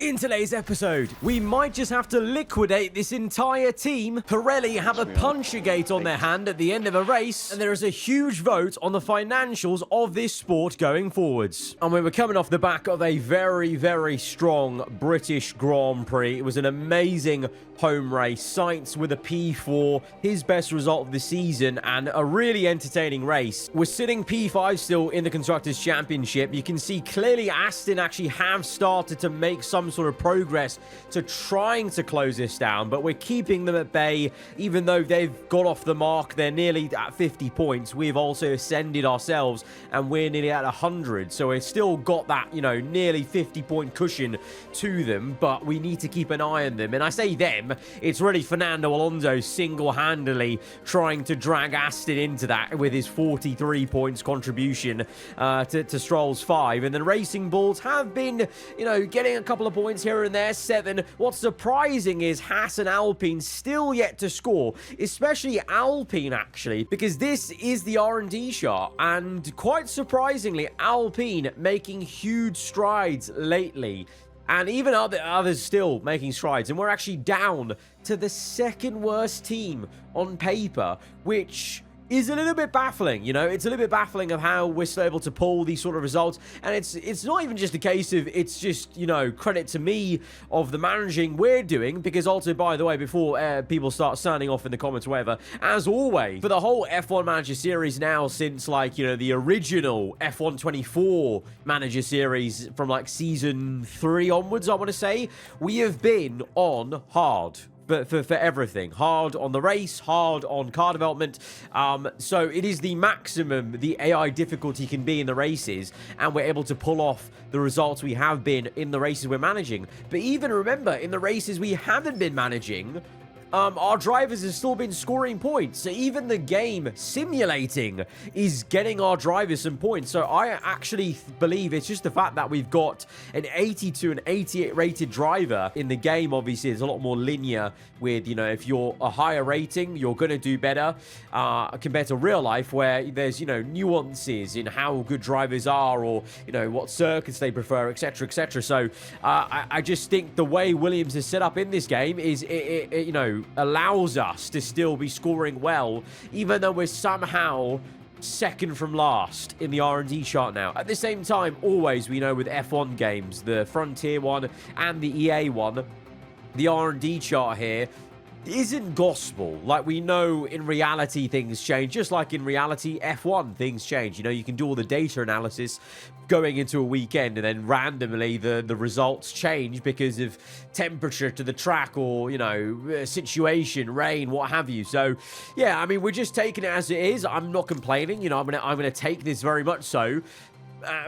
In today's episode, we might just have to liquidate this entire team. Pirelli have a punchagate on their hand at the end of a race, and there is a huge vote on the financials of this sport going forwards. And we were coming off the back of a very, very strong British Grand Prix. It was an amazing home race. Sainz with a P4, his best result of the season, and a really entertaining race. We're sitting P5 still in the Constructors' Championship. You can see clearly Aston actually have started to make some sort of progress to trying to close this down, but we're keeping them at bay. Even though they've got off the mark, they're nearly at 50 points. We've also ascended ourselves, and we're nearly at 100, so we've still got that, you know, nearly 50-point cushion to them, but we need to keep an eye on them. And I say them, it's really Fernando Alonso single-handedly trying to drag Aston into that with his 43 points contribution to Stroll's 5. And then Racing Bulls have been, you know, getting a couple of points here and there, 7. What's surprising is Haas and Alpine still yet to score, especially Alpine actually, because this is the R&D chart, and quite surprisingly, Alpine making huge strides lately. And even others still making strides. And we're actually down to the second worst team on paper, which is a little bit baffling. You know, it's a little bit baffling of how we're still able to pull these sort of results. And it's not even just a case of, it's just, you know, credit to me of the managing we're doing, because also, by the way, before people start signing off in the comments or whatever, as always, for the whole F1 Manager Series now, since, like, you know, the original F1 24 Manager Series from, like, Season 3 onwards, I want to say, we have been on hard. For everything. Hard on the race, hard on car development. So it is the maximum the AI difficulty can be in the races, and we're able to pull off the results we have been in the races we're managing. But even remember, in the races we haven't been managing, our drivers have still been scoring points. So even the game simulating is getting our drivers some points. So I actually believe it's just the fact that we've got an 82 and 88 rated driver in the game. Obviously, it's a lot more linear with, you know, if you're a higher rating, you're going to do better compared to real life, where there's, you know, nuances in how good drivers are, or, you know, what circuits they prefer, etc, etc. So I just think the way Williams is set up in this game is, you know, allows us to still be scoring well, even though we're somehow second from last in the R&D chart now. At the same time, always, we know with F1 games, the Frontier one and the EA one, the R&D chart here isn't gospel. Like, we know in reality things change, just like in reality F1 things change. You know, you can do all the data analysis going into a weekend, and then randomly the results change because of temperature to the track, or, you know, situation, rain, what have you. So yeah, I mean, we're just taking it as it is. I'm not complaining, you know. I'm gonna take this very much so,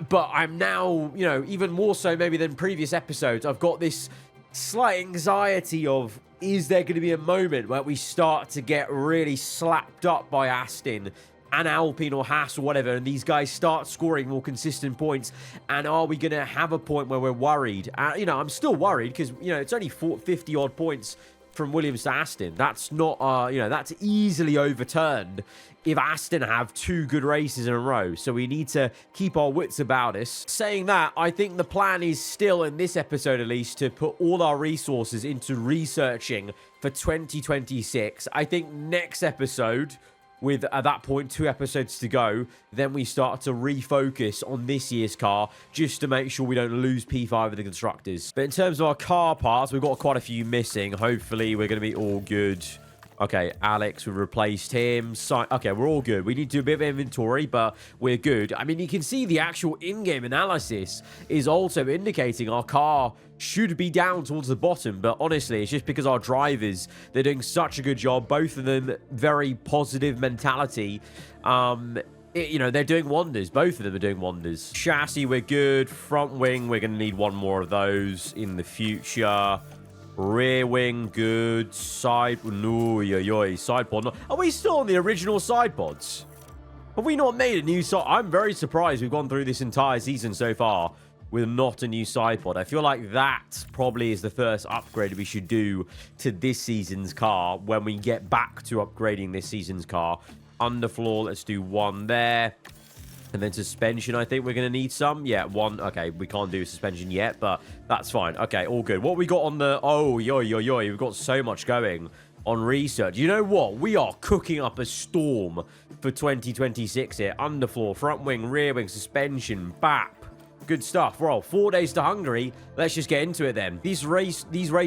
but I'm now, you know, even more so maybe than previous episodes, I've got this slight anxiety of, is there going to be a moment where we start to get really slapped up by Aston and Alpine or Haas or whatever, and these guys start scoring more consistent points? And are we going to have a point where we're worried? You know, I'm still worried because, you know, it's only 50 odd points from Williams to Aston. That's not, you know, that's easily overturned if Aston have 2 good races in a row. So we need to keep our wits about us. Saying that, I think the plan is still, in this episode at least, to put all our resources into researching for 2026. I think next episode, with at that point 2 episodes to go, then we start to refocus on this year's car, just to make sure we don't lose P5 of the Constructors. But in terms of our car parts, we've got quite a few missing. Hopefully we're going to be all good. Okay, Alex, we replaced him. Okay, we're all good. We need to do a bit of inventory, but we're good. I mean, you can see the actual in-game analysis is also indicating our car should be down towards the bottom, but honestly, it's just because our drivers, they're doing such a good job. Both of them, very positive mentality. You know, they're doing wonders. Both of them are doing wonders. Chassis, we're good. Front wing, we're going to need one more of those in the future. Rear wing, good. Side, no, side pod. No. Are we still on the original side pods? Have we not made a new side? I'm very surprised we've gone through this entire season so far with not a new side pod. I feel like that probably is the first upgrade we should do to this season's car when we get back to upgrading this season's car. Underfloor, let's do one there. And then suspension, I think we're going to need some. Yeah, one. Okay, we can't do suspension yet, but that's fine. Okay, all good. What we got on the... Oh, yo. We've got so much going on research. You know what? We are cooking up a storm for 2026 here. Underfloor, front wing, rear wing, suspension, BAP. Good stuff. Well, 4 days to Hungary. Let's just get into it then. These race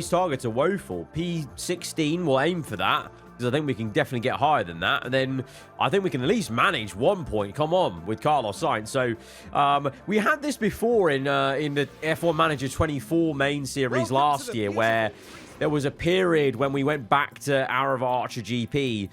targets are woeful. P16, we'll aim for that, because I think we can definitely get higher than that. And then I think we can at least manage 1 point. Come on, with Carlos Sainz. So we had this before in the F1 Manager 24 main series last year, where there was a period when we went back to Arava Archer GP,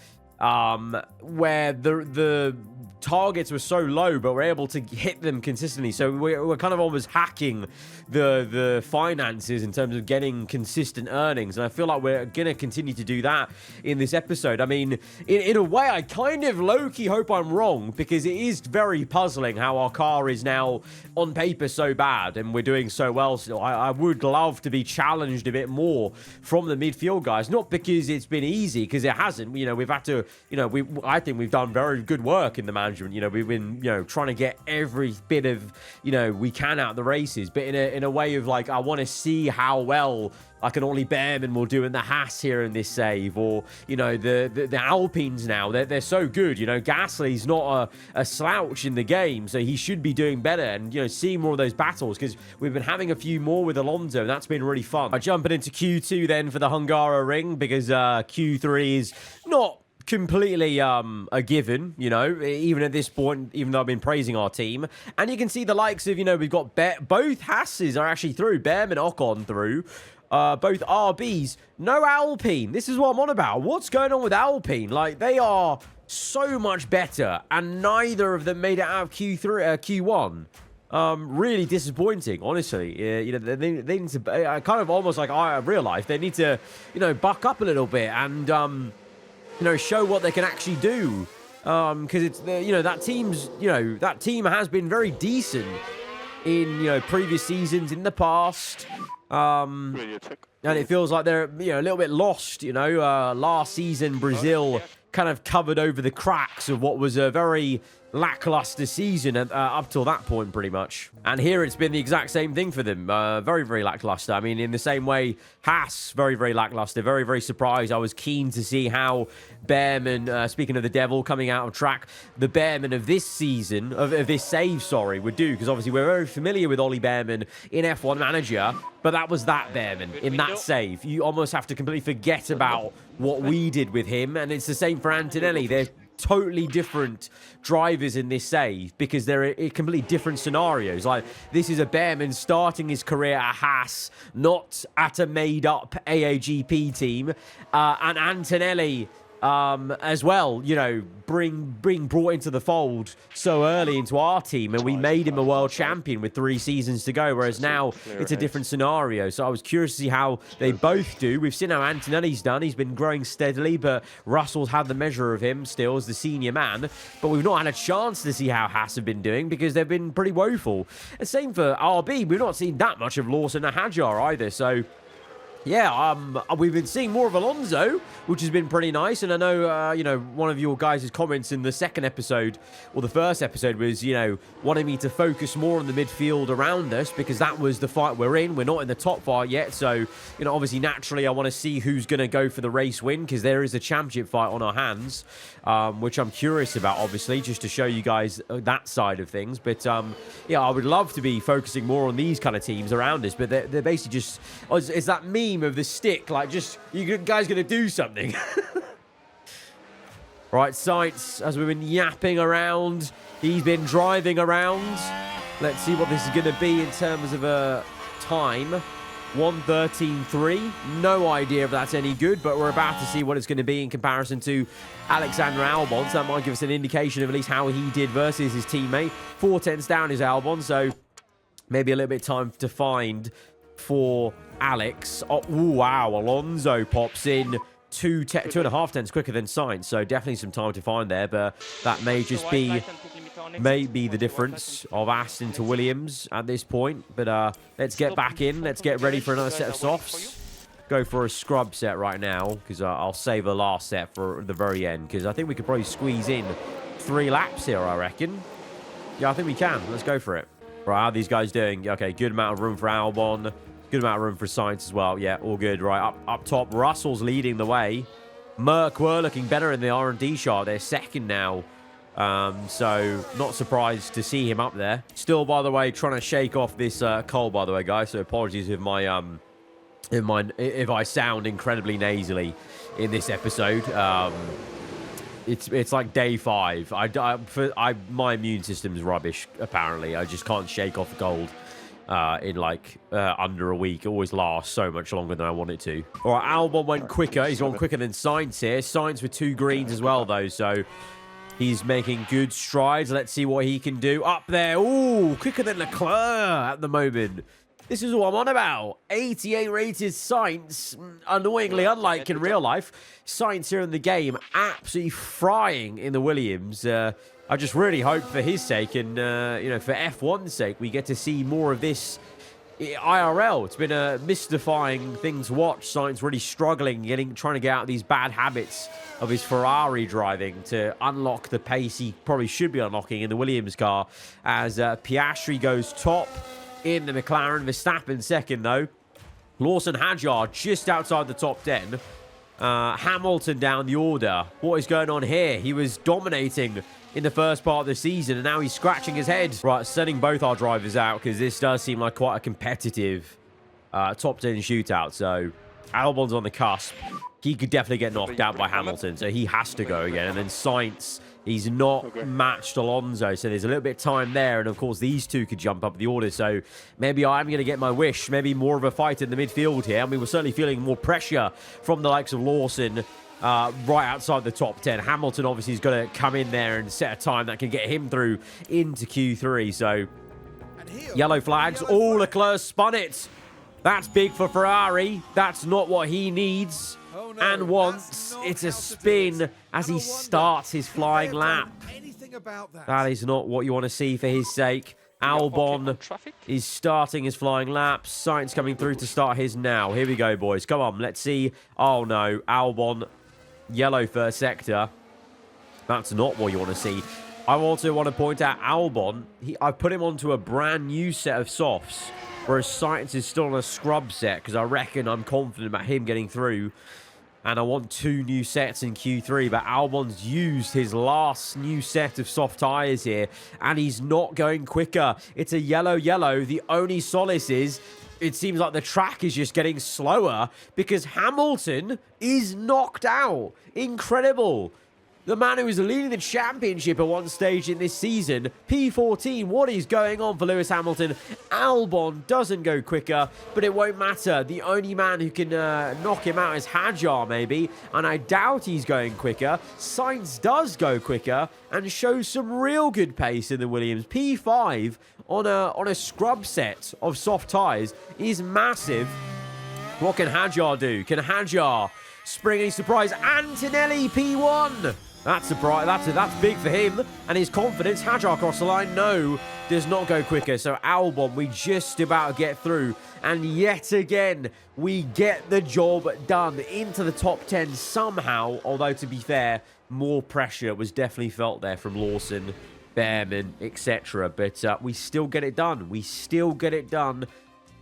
where the targets were so low, but we're able to hit them consistently. So we're kind of almost hacking the finances in terms of getting consistent earnings. And I feel like we're going to continue to do that in this episode. I mean, in a way, I kind of low-key hope I'm wrong, because it is very puzzling how our car is now on paper so bad and we're doing so well still. I would love to be challenged a bit more from the midfield guys, not because it's been easy, because it hasn't. You know, we've had to, you know, I think we've done very good work in the management. You know, we've been, you know, trying to get every bit of, you know, we can out of the races, but in a way of like, I want to see how well like an Ollie Behrman will do in the Haas here in this save, or, you know, the Alpines now, they're so good. You know, Gasly's not a slouch in the game, so he should be doing better, and, you know, seeing more of those battles, because we've been having a few more with Alonso, and that's been really fun. I'm jumping into Q2 then for the Hungaroring, because Q3 is not completely a given, you know, even at this point, even though I've been praising our team. And you can see the likes of, you know, we've got both Hasses are actually through, Behrman, Ocon through, both RBs, no Alpine. This is what I'm on about. What's going on with Alpine? Like, they are so much better, and neither of them made it out of Q1. Really disappointing, honestly. You know, they need to, kind of almost like I realized, they need to, you know, buck up a little bit and, you know, show what they can actually do. Because it's, you know, that team has been very decent in, you know, previous seasons in the past. And it feels like they're, you know, a little bit lost, you know. Last season, Brazil kind of covered over the cracks of what was a very lackluster season up till that point, pretty much. And here it's been the exact same thing for them. Very, very lackluster. I mean, in the same way, Haas, very, very lackluster. Very, very surprised. I was keen to see how Behrman, speaking of the devil coming out of track, the Behrman of this season, of this save, sorry, would do. Because obviously we're very familiar with Ollie Behrman in F1 Manager, but that was that Behrman in that save. You almost have to completely forget about what we did with him. And it's the same for Antonelli. They're totally different drivers in this save, because they're in completely different scenarios. Like, this is a Behrman starting his career at Haas, not at a made-up AAGP team, and Antonelli as well, you know, being brought into the fold so early into our team, and we made him a world champion with 3 seasons to go, whereas now it's a different scenario. So I was curious to see how they both do. We've seen how Antonelli's done. He's been growing steadily, but Russell's had the measure of him still as the senior man. But we've not had a chance to see how Haas have been doing, because they've been pretty woeful. And same for RB. We've not seen that much of Lawson and Hajar either, so yeah, we've been seeing more of Alonso, which has been pretty nice. And I know, you know, one of your guys' comments in the second episode, or the first episode, was, you know, wanting me to focus more on the midfield around us, because that was the fight we're in. We're not in the top fight yet. So, you know, obviously, naturally, I want to see who's going to go for the race win, because there is a championship fight on our hands, which I'm curious about, obviously, just to show you guys that side of things. But, yeah, I would love to be focusing more on these kind of teams around us. But they're basically just, it's that meme of the stick, like, just, you guys gonna do something. Right, Sainz, as we've been yapping around, he's been driving around. Let's see what this is gonna be in terms of a time. 1:13.3. No idea if that's any good, but we're about to see what it's going to be in comparison to Alexander Albon. So that might give us an indication of at least how he did versus his teammate. 4 tenths down is Albon, so maybe a little bit of time to find for Alex. Oh, wow, Alonso pops in 2.5 tenths quicker than Sainz, so definitely some time to find there, but that may just be the difference of Aston to Williams at this point. But let's get back in, let's get ready for another set of softs. Go for a scrub set right now, because I'll save the last set for the very end, because I think we could probably squeeze in 3 laps here, I reckon. Yeah, I think we can. Let's go for it. Right, how are these guys doing? Okay, good amount of room for Albon. Good amount of room for Sainz as well. Yeah, all good. Right, up top, Russell's leading the way. Merc were looking better in the R&D chart. They're second now. So not surprised to see him up there. Still, by the way, trying to shake off this cold, by the way, guys. So apologies if I sound incredibly nasally in this episode. It's like day 5. My immune system's rubbish, apparently. I just can't shake off the cold in like under a week. It always lasts so much longer than I want it to. All right, Albon went quicker. He's gone quicker than Sainz here. Sainz with 2 greens as well, though, so he's making good strides. Let's see what he can do. Up there. Ooh, quicker than Leclerc at the moment. This is what I'm on about. 88 rated Sainz. Annoyingly, unlike in real life, Sainz here in the game absolutely frying in the Williams. I just really hope for his sake and, you know, for F1's sake, we get to see more of this IRL. It's been a mystifying thing to watch. Sainz really struggling, trying to get out of these bad habits of his Ferrari driving to unlock the pace he probably should be unlocking in the Williams car as Piastri goes top in the McLaren. Verstappen second, though. Lawson Hadjar just outside the top 10. Hamilton down the order. What is going on here? He was dominating in the first part of the season, and now he's scratching his head. Right, sending both our drivers out, because this does seem like quite a competitive top 10 shootout. So Albon's on the cusp. He could definitely get knocked out by Hamilton, so he has to go again. And then Sainz, he's not matched Alonso, so there's a little bit of time there. And, of course, these two could jump up the order. So maybe I'm going to get my wish. Maybe more of a fight in the midfield here. I mean, we're certainly feeling more pressure from the likes of Lawson right outside the top 10. Hamilton, obviously, is going to come in there and set a time that can get him through into Q3. So yellow flags. Oh, Leclerc spun it. That's big for Ferrari. That's not what he needs and wants. It's a spin as he starts his flying lap. That is not what you want to see for his sake. Albon is starting his flying lap. Sainz coming through to start his now. Here we go, boys. Come on, let's see. Oh, no. Albon, yellow first sector. That's not what you want to see. I also want to point out Albon. I put him onto a brand new set of softs, whereas Sainz is still on a scrub set, because I reckon I'm confident about him getting through. And I want 2 new sets in Q3, but Albon's used his last new set of soft tyres here, and he's not going quicker. It's a yellow. The only solace is it seems like the track is just getting slower because Hamilton is knocked out. Incredible. The man who was leading the championship at one stage in this season, P14, what is going on for Lewis Hamilton? Albon doesn't go quicker, but it won't matter. The only man who can knock him out is Hadjar, maybe, and I doubt he's going quicker. Sainz does go quicker and shows some real good pace in the Williams. P5 on a scrub set of soft tyres is massive. What can Hadjar do? Can Hadjar spring any surprise? Antonelli, P1. That's big for him and his confidence. Hadjar across the line, no, does not go quicker. So Albon, we just about get through. And yet again, we get the job done into the top 10 somehow. Although, to be fair, more pressure was definitely felt there from Lawson, Behrman, etc. But we still get it done. We still get it done.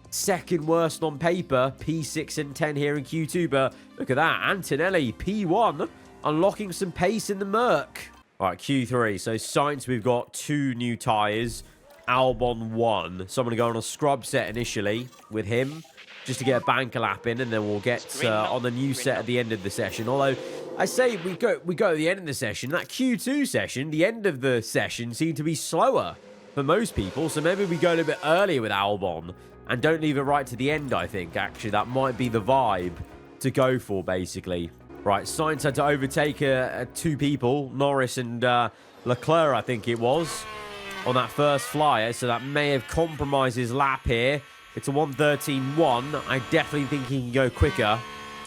Second worst on paper, P6 and 10 here in Q2. But look at that, Antonelli, P1. Unlocking some pace in the Merc. All right, Q3. So Sainz, we've got 2 new tyres. Albon 1. So I'm going to go on a scrub set initially with him, just to get a banker lap in, and then we'll get on the new set at the end of the session. Although I say we go at the end of the session. That Q2 session, the end of the session, seemed to be slower for most people. So maybe we go a little bit earlier with Albon and don't leave it right to the end, I think. Actually, that might be the vibe to go for, basically. Right, Sainz had to overtake 2 people, Norris and Leclerc, I think it was, on that first flyer. So that may have compromised his lap here. It's a 1:13.1. I definitely think he can go quicker.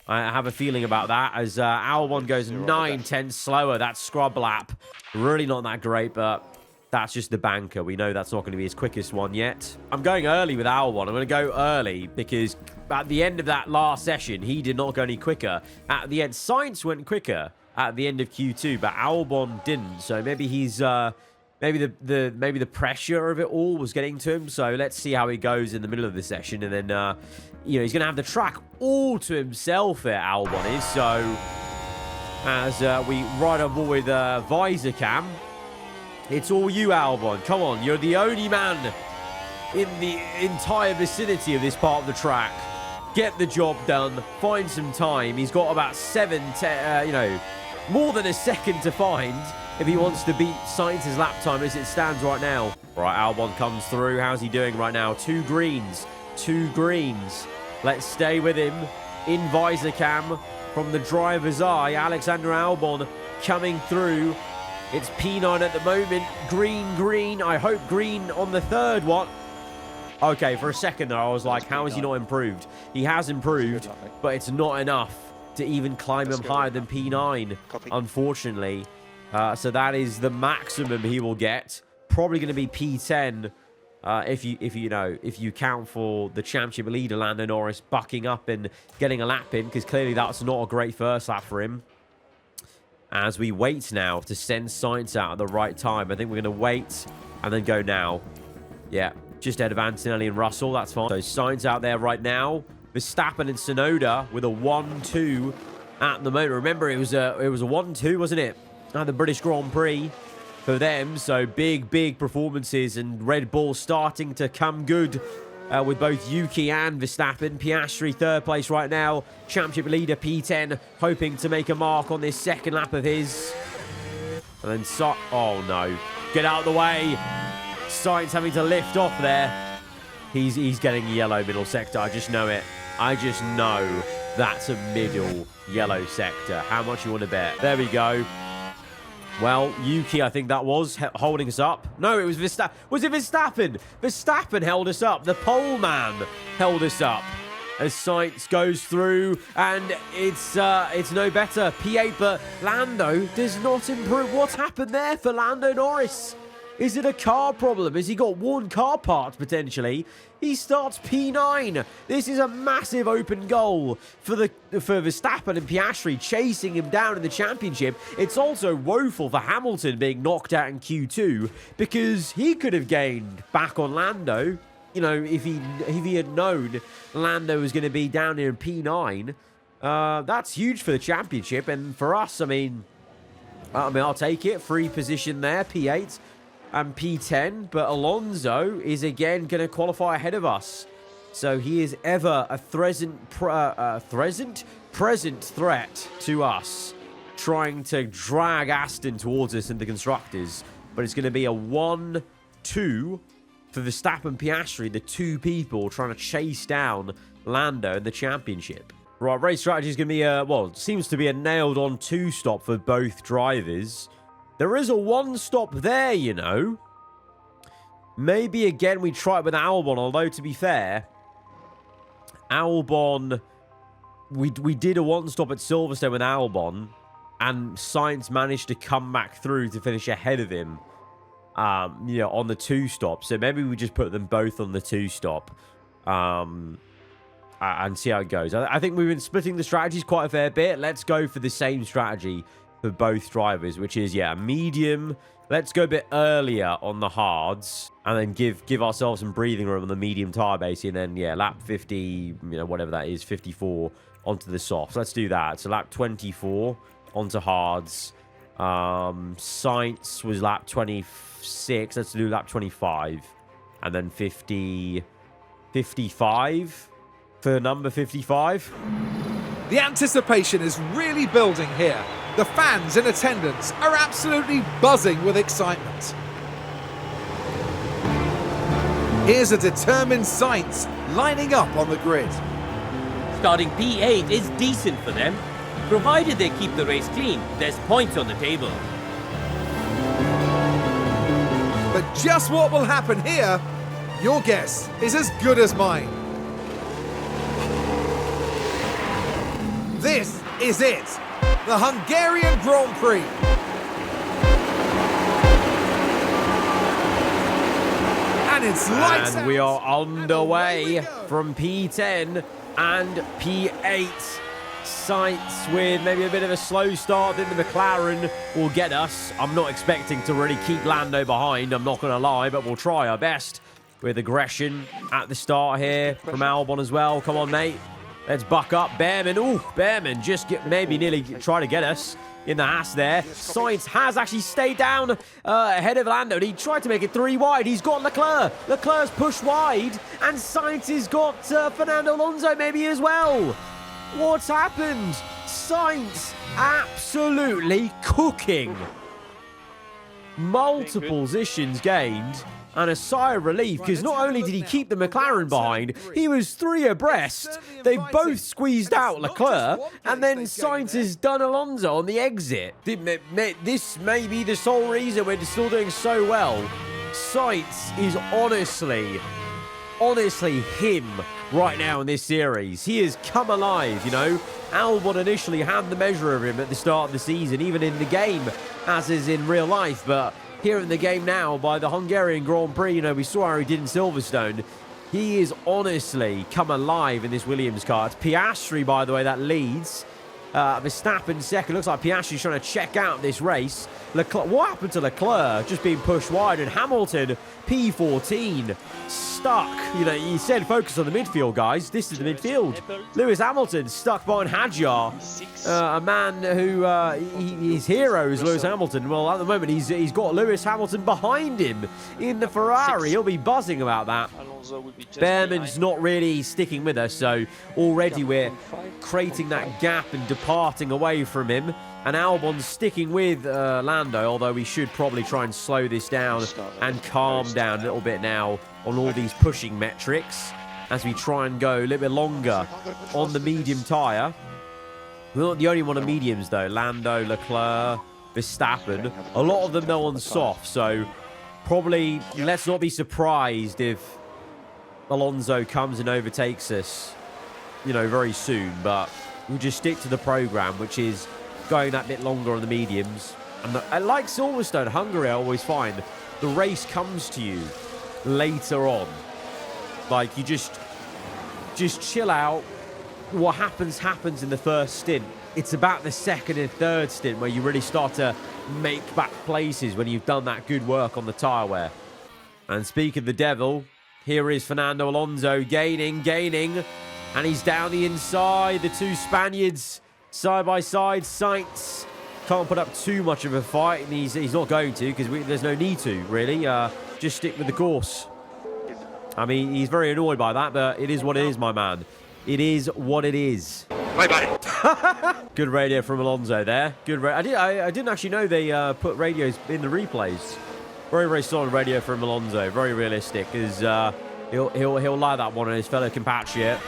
I have a feeling about that, as Albon goes 9:10 slower. That scrub lap, really not that great, but that's just the banker. We know that's not going to be his quickest one yet. I'm going early with Albon. I'm going to go early because at the end of that last session, he did not go any quicker. At the end, Sainz went quicker at the end of Q2, but Albon didn't. So maybe he's maybe the pressure of it all was getting to him. So let's see how he goes in the middle of the session, and then he's going to have the track all to himself there, Albon is. So as we ride on board with visor cam, it's all you, Albon. Come on, you're the only man in the entire vicinity of this part of the track. Get the job done. Find some time. He's got about more than a second to find if he wants to beat Sainz's lap time as it stands right now. Right, Albon comes through. How's he doing right now? 2 greens. 2 greens. Let's stay with him in visor cam from the driver's eye. Alexander Albon coming through. It's P9 at the moment. Green, green. I hope green on the third one. Okay, for a second there, I was like, how has he not improved? He has improved, but it's not enough to even climb him higher than P9, unfortunately. So that is the maximum he will get. Probably going to be P10 if you count for the championship leader, Lando Norris, bucking up and getting a lap in, because clearly that's not a great first lap for him. As we wait now to send Sainz out at the right time. I think we're going to wait and then go now. Yeah. Just ahead of Antonelli and Russell. That's fine. So Sainz out there right now. Verstappen and Tsunoda with a 1-2 at the moment. Remember, it was a 1-2, wasn't it? At the British Grand Prix for them. So big performances, and Red Bull starting to come good with both Yuki and Verstappen. Piastri third place right now. Championship leader P10 hoping to make a mark on this second lap of his. And then oh no, get out of the way. Sainz having to lift off there. He's getting yellow middle sector. I just know it. I just know that's a middle yellow sector. How much you want to bet? There we go. Well, Yuki, I think that was holding us up. No, it was Verstappen. Was it Verstappen? Verstappen held us up. The pole man held us up. As Sainz goes through, and it's no better. P8, but Lando does not improve. What's happened there for Lando Norris? Is it a car problem? Has he got worn car parts, potentially? He starts P9. This is a massive open goal for Verstappen and Piastri chasing him down in the championship. It's also woeful for Hamilton being knocked out in Q2, because he could have gained back on Lando. You know, if he had known Lando was going to be down here in P9. That's huge for the championship. And for us, I mean, I'll take it. Free position there, P8. And P10, but Alonso is again going to qualify ahead of us. So he is ever a present threat to us, trying to drag Aston towards us in the Constructors. But it's going to be a 1-2 for Verstappen Piastri, the 2 people trying to chase down Lando in the championship. Right, race strategy is going to be, well, seems to be a nailed-on 2-stop for both drivers. There is a 1-stop there, you know. Maybe, again, we try it with Albon. Although, to be fair, Albon... We did a 1-stop at Silverstone with Albon. And Sainz managed to come back through to finish ahead of him. On the 2-stop. So maybe we just put them both on the 2-stop. And see how it goes. I think we've been splitting the strategies quite a fair bit. Let's go for the same strategy for both drivers, which is, medium. Let's go a bit earlier on the hards, and then give ourselves some breathing room on the medium tire base, and then, lap 50, whatever that is, 54 onto the softs. Let's do that. So lap 24 onto hards. Sainz was lap 26. Let's do lap 25. And then 55 for number 55. The anticipation is really building here. The fans in attendance are absolutely buzzing with excitement. Here's a determined Sainz lining up on the grid. Starting P8 is decent for them. Provided they keep the race clean, there's points on the table. But just what will happen here, your guess is as good as mine. This is it, the Hungarian Grand Prix. And it's lights out. And we are underway from P10 and P8. Sainz with maybe a bit of a slow start. Then the McLaren will get us. I'm not expecting to really keep Lando behind, I'm not going to lie, but we'll try our best with aggression at the start here from Albon as well. Come on, mate. Let's buck up. Behrman. Ooh, Behrman just maybe nearly try to get us in the ass there. Sainz has actually stayed down ahead of Lando. He tried to make it 3 wide. He's got Leclerc. Leclerc's pushed wide. And Sainz has got Fernando Alonso maybe as well. What's happened? Sainz absolutely cooking. Multiple positions gained. And a sigh of relief, because not only did he keep the McLaren behind, he was 3 abreast. They both squeezed out Leclerc, and then Sainz has done Alonso on the exit. This may be the sole reason we're still doing so well. Sainz is honestly him right now in this series. He has come alive, you know. Albon initially had the measure of him at the start of the season, even in the game, as is in real life, but here in the game now, by the Hungarian Grand Prix, you know, we saw how he did in Silverstone. He is honestly come alive in this Williams car. It's Piastri, by the way, that leads. Verstappen second. Looks like Piastri's trying to check out this race. What happened to Leclerc? Just being pushed wide. And Hamilton, P14, stuck. You know, he said focus on the midfield, guys. This is the midfield. Lewis Hamilton stuck behind Hadjar. A man who, his hero is Lewis Hamilton. Well, at the moment, he's got Lewis Hamilton behind him in the Ferrari. He'll be buzzing about that. Behrman's not really sticking with us, so already we're creating that gap and departing away from him. And Albon's sticking with Lando, although we should probably try and slow this down and calm down a little bit now on all these pushing metrics as we try and go a little bit longer on the medium tyre. We're not the only one of mediums, though. Lando, Leclerc, Verstappen. A lot of them, though, on soft, so probably let's not be surprised if Alonso comes and overtakes us, you know, very soon. But we'll just stick to the program, which is going that bit longer on the mediums. And like Silverstone, Hungary, I always find the race comes to you later on. Like, you just chill out. What happens in the first stint. It's about the second and third stint where you really start to make back places when you've done that good work on the tyre wear. And speak of the devil, here is Fernando Alonso gaining, and he's down the inside. The two Spaniards side by side. Sainz can't put up too much of a fight, and he's not going to, because there's no need to, really. Just stick with the course. I mean, he's very annoyed by that, but it is what it is, my man. It is what it is. Bye-bye. Good radio from Alonso there. Good. I didn't actually know they put radios in the replays. Very, very solid radio from Alonso. Very realistic. As he'll like that one on his fellow compatriot.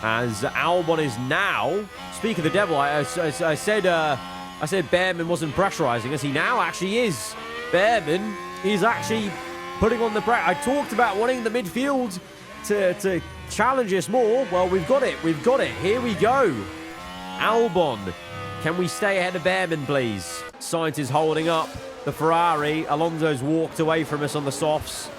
As Albon is now. Speak of the devil. I said Behrman wasn't pressurizing us. He now actually is. Behrman is actually putting on the pressure. I talked about wanting the midfield to challenge us more. Well, we've got it. We've got it. Here we go. Albon. Can we stay ahead of Behrman, please? Sainz is holding up the Ferrari. Alonso's walked away from us on the softs.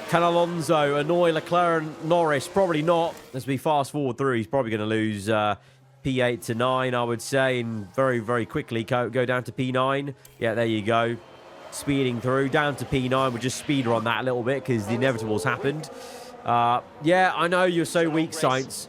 Can Alonso annoy Leclerc and Norris? Probably not. As we fast forward through, he's probably going to lose P8 to 9, I would say, and very, very quickly go down to P9. Yeah, there you go. Speeding through. Down to P9. We'll just speed on that a little bit because the inevitable's happened. Yeah, I know you're so weak, Sainz.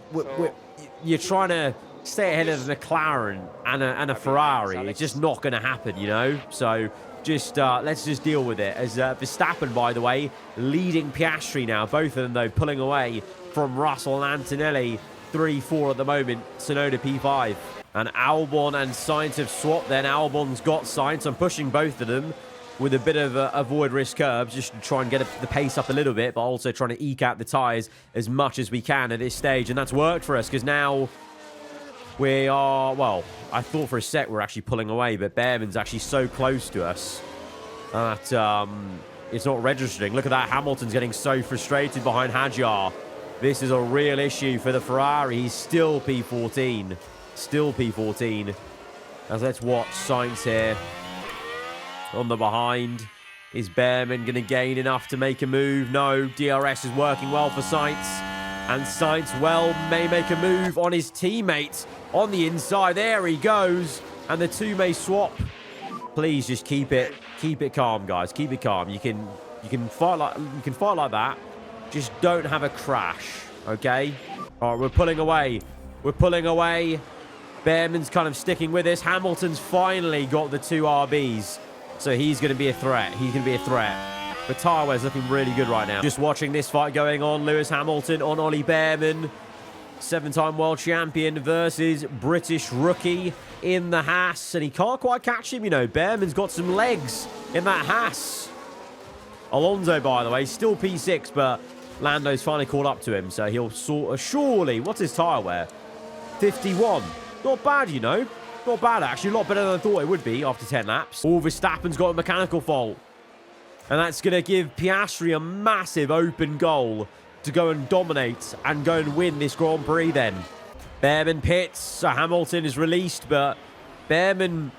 You're trying to stay ahead of the McLaren and a Ferrari. It's just not going to happen, you know? So just let's just deal with it. As Verstappen, by the way, leading Piastri now. Both of them, though, pulling away from Russell and Antonelli. 3-4 at the moment. Tsunoda P5. And Albon and Sainz have swapped then. Albon's got Sainz. I'm pushing both of them with a bit of avoid risk curbs, just to try and get the pace up a little bit, but also trying to eke out the tyres as much as we can at this stage. And that's worked for us, because now we are, well, I thought for a sec we're actually pulling away, but Behrman's actually so close to us that it's not registering. Look at that. Hamilton's getting so frustrated behind Hadjar. This is a real issue for the Ferrari. He's still P14. Still P14. As let's watch Sainz here. On the behind. Is Behrman going to gain enough to make a move? No. DRS is working well for Sainz. And Sainz, well, may make a move on his teammate on the inside. There he goes. And the two may swap. Please just keep it calm, guys. Keep it calm. You can fight like that. Just don't have a crash, okay? All right, we're pulling away. We're pulling away. Behrman's kind of sticking with this. Hamilton's finally got the 2 RBs. So he's going to be a threat. He's going to be a threat. But tyre wear's looking really good right now. Just watching this fight going on. Lewis Hamilton on Ollie Behrman. 7-time world champion versus British rookie in the Haas. And he can't quite catch him, you know. Behrman's got some legs in that Haas. Alonso, by the way, still P6, but Lando's finally caught up to him. So he'll sort of surely... What's his tyre wear? 51. Not bad, you know. Not bad, actually. A lot better than I thought it would be after 10 laps. Oh, Verstappen's got a mechanical fault. And that's going to give Piastri a massive open goal to go and dominate and go and win this Grand Prix then. Behrman pits. So Hamilton is released, but Behrman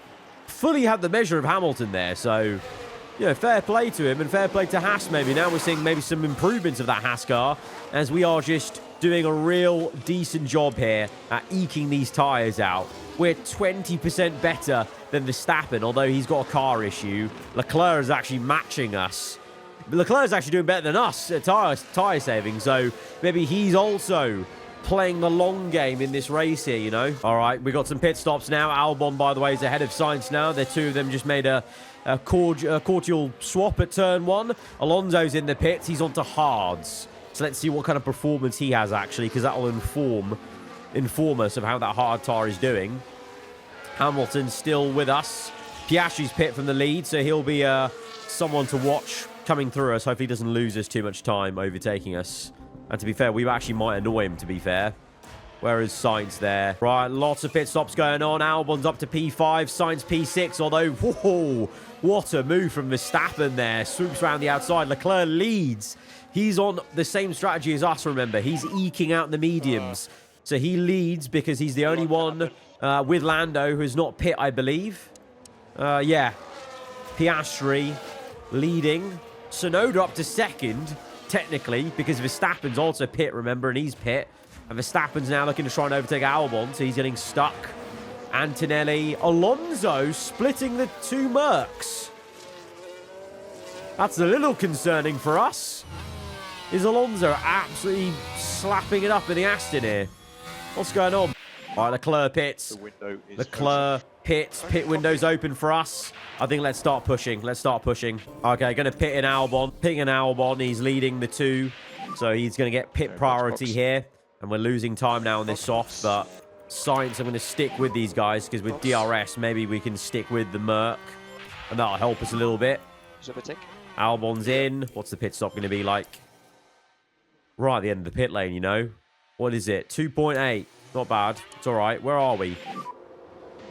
fully had the measure of Hamilton there. So, you know, fair play to him and fair play to Haas maybe. Now we're seeing maybe some improvements of that Haas car as we are just doing a real decent job here at eking these tyres out. We're 20% better than Verstappen, although he's got a car issue. Leclerc is actually matching us. Leclerc is actually doing better than us at tyre saving, so maybe he's also playing the long game in this race here, you know. All right, we got some pit stops now. Albon, by the way, is ahead of Sainz now. The two of them just made a cordial swap at turn 1. Alonso's in the pits. He's on to hards. So let's see what kind of performance he has, actually, because that will inform us of how that hard tyre is doing. Hamilton's still with us. Piastri's pit from the lead, so he'll be someone to watch coming through us. Hopefully he doesn't lose us too much time overtaking us. And to be fair, we actually might annoy him, to be fair. Whereas Sainz there. Right, lots of pit stops going on. Albon's up to P5, Sainz P6, although, whoa, what a move from Verstappen there. Swoops around the outside. Leclerc leads. He's on the same strategy as us, remember. He's eking out the mediums. So he leads because he's the only one with Lando who's not pit, I believe. Yeah. Piastri leading. Tsunoda up to second, technically, because Verstappen's also pit, remember, and he's pit. And Verstappen's now looking to try and overtake Albon, so he's getting stuck. Antonelli. Alonso splitting the 2 Mercs. That's a little concerning for us. Is Alonso absolutely slapping it up in the Aston here? What's going on? All right, Leclerc pits. Leclerc pits. Pit window's open for us. I think let's start pushing. Let's start pushing. Okay, going to pit in Albon. Pitting in Albon. He's leading the 2. So he's going to get pit priority here. And we're losing time now on this soft. But Sainz, I'm going to stick with these guys. Because with DRS, maybe we can stick with the Merc. And that'll help us a little bit. Albon's in. What's the pit stop going to be like? Right at the end of the pit lane, you know. What is it? 2.8. Not bad. It's all right. Where are we?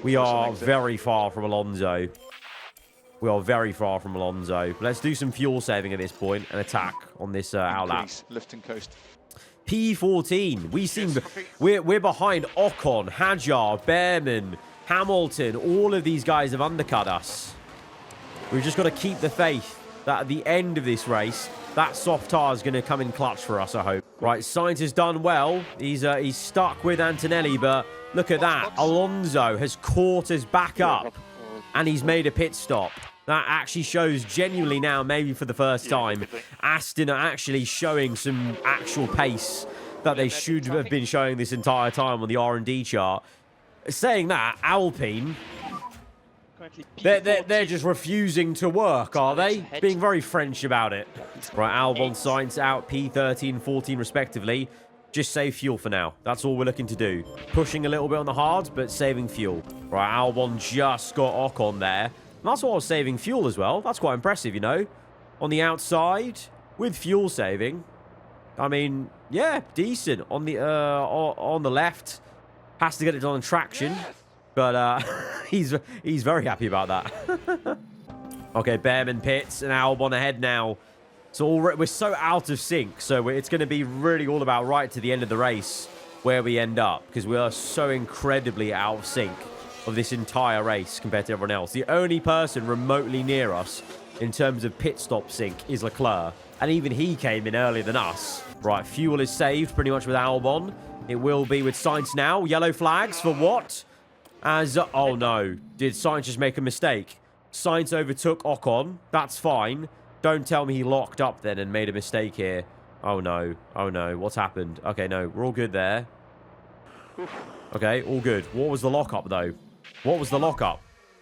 We are very far from Alonso. We are very far from Alonso. Let's do some fuel saving at this point and attack on this outlap. Lift and coast. P14. We're behind Ocon, Hadjar, Behrman, Hamilton. All of these guys have undercut us. We've just got to keep the faith that at the end of this race, that soft tire is going to come in clutch for us, I hope. Right, Sainz has done well. He's stuck with Antonelli, but look at that. Alonso has caught us back up, and he's made a pit stop. That actually shows genuinely now, maybe for the first time, Aston are actually showing some actual pace that they should have been showing this entire time on the R&D chart. Saying that, Alpine... They're just refusing to work, are they? Being very French about it. Right, Albon, Sainz out, P13, 14 respectively. Just save fuel for now. That's all we're looking to do. Pushing a little bit on the hards, but saving fuel. Right, Albon just got Ocon there. And that's why I was saving fuel as well. That's quite impressive, you know. On the outside, with fuel saving. I mean, yeah, decent. On the left, has to get it done on traction. But he's very happy about that. Okay, Behrman pits and Albon ahead now. So we're so out of sync. So it's going to be really all about right to the end of the race where we end up. Because we are so incredibly out of sync of this entire race compared to everyone else. The only person remotely near us in terms of pit stop sync is Leclerc. And even he came in earlier than us. Right, fuel is saved pretty much with Albon. It will be with Sainz now. Yellow flags for what? As, oh no. Did Sainz just make a mistake? Sainz overtook Ocon. That's fine. Don't tell me he locked up then and made a mistake here. Oh no. Oh no. What's happened? Okay, no. We're all good there. Okay, all good. What was the lockup though? What was the lockup?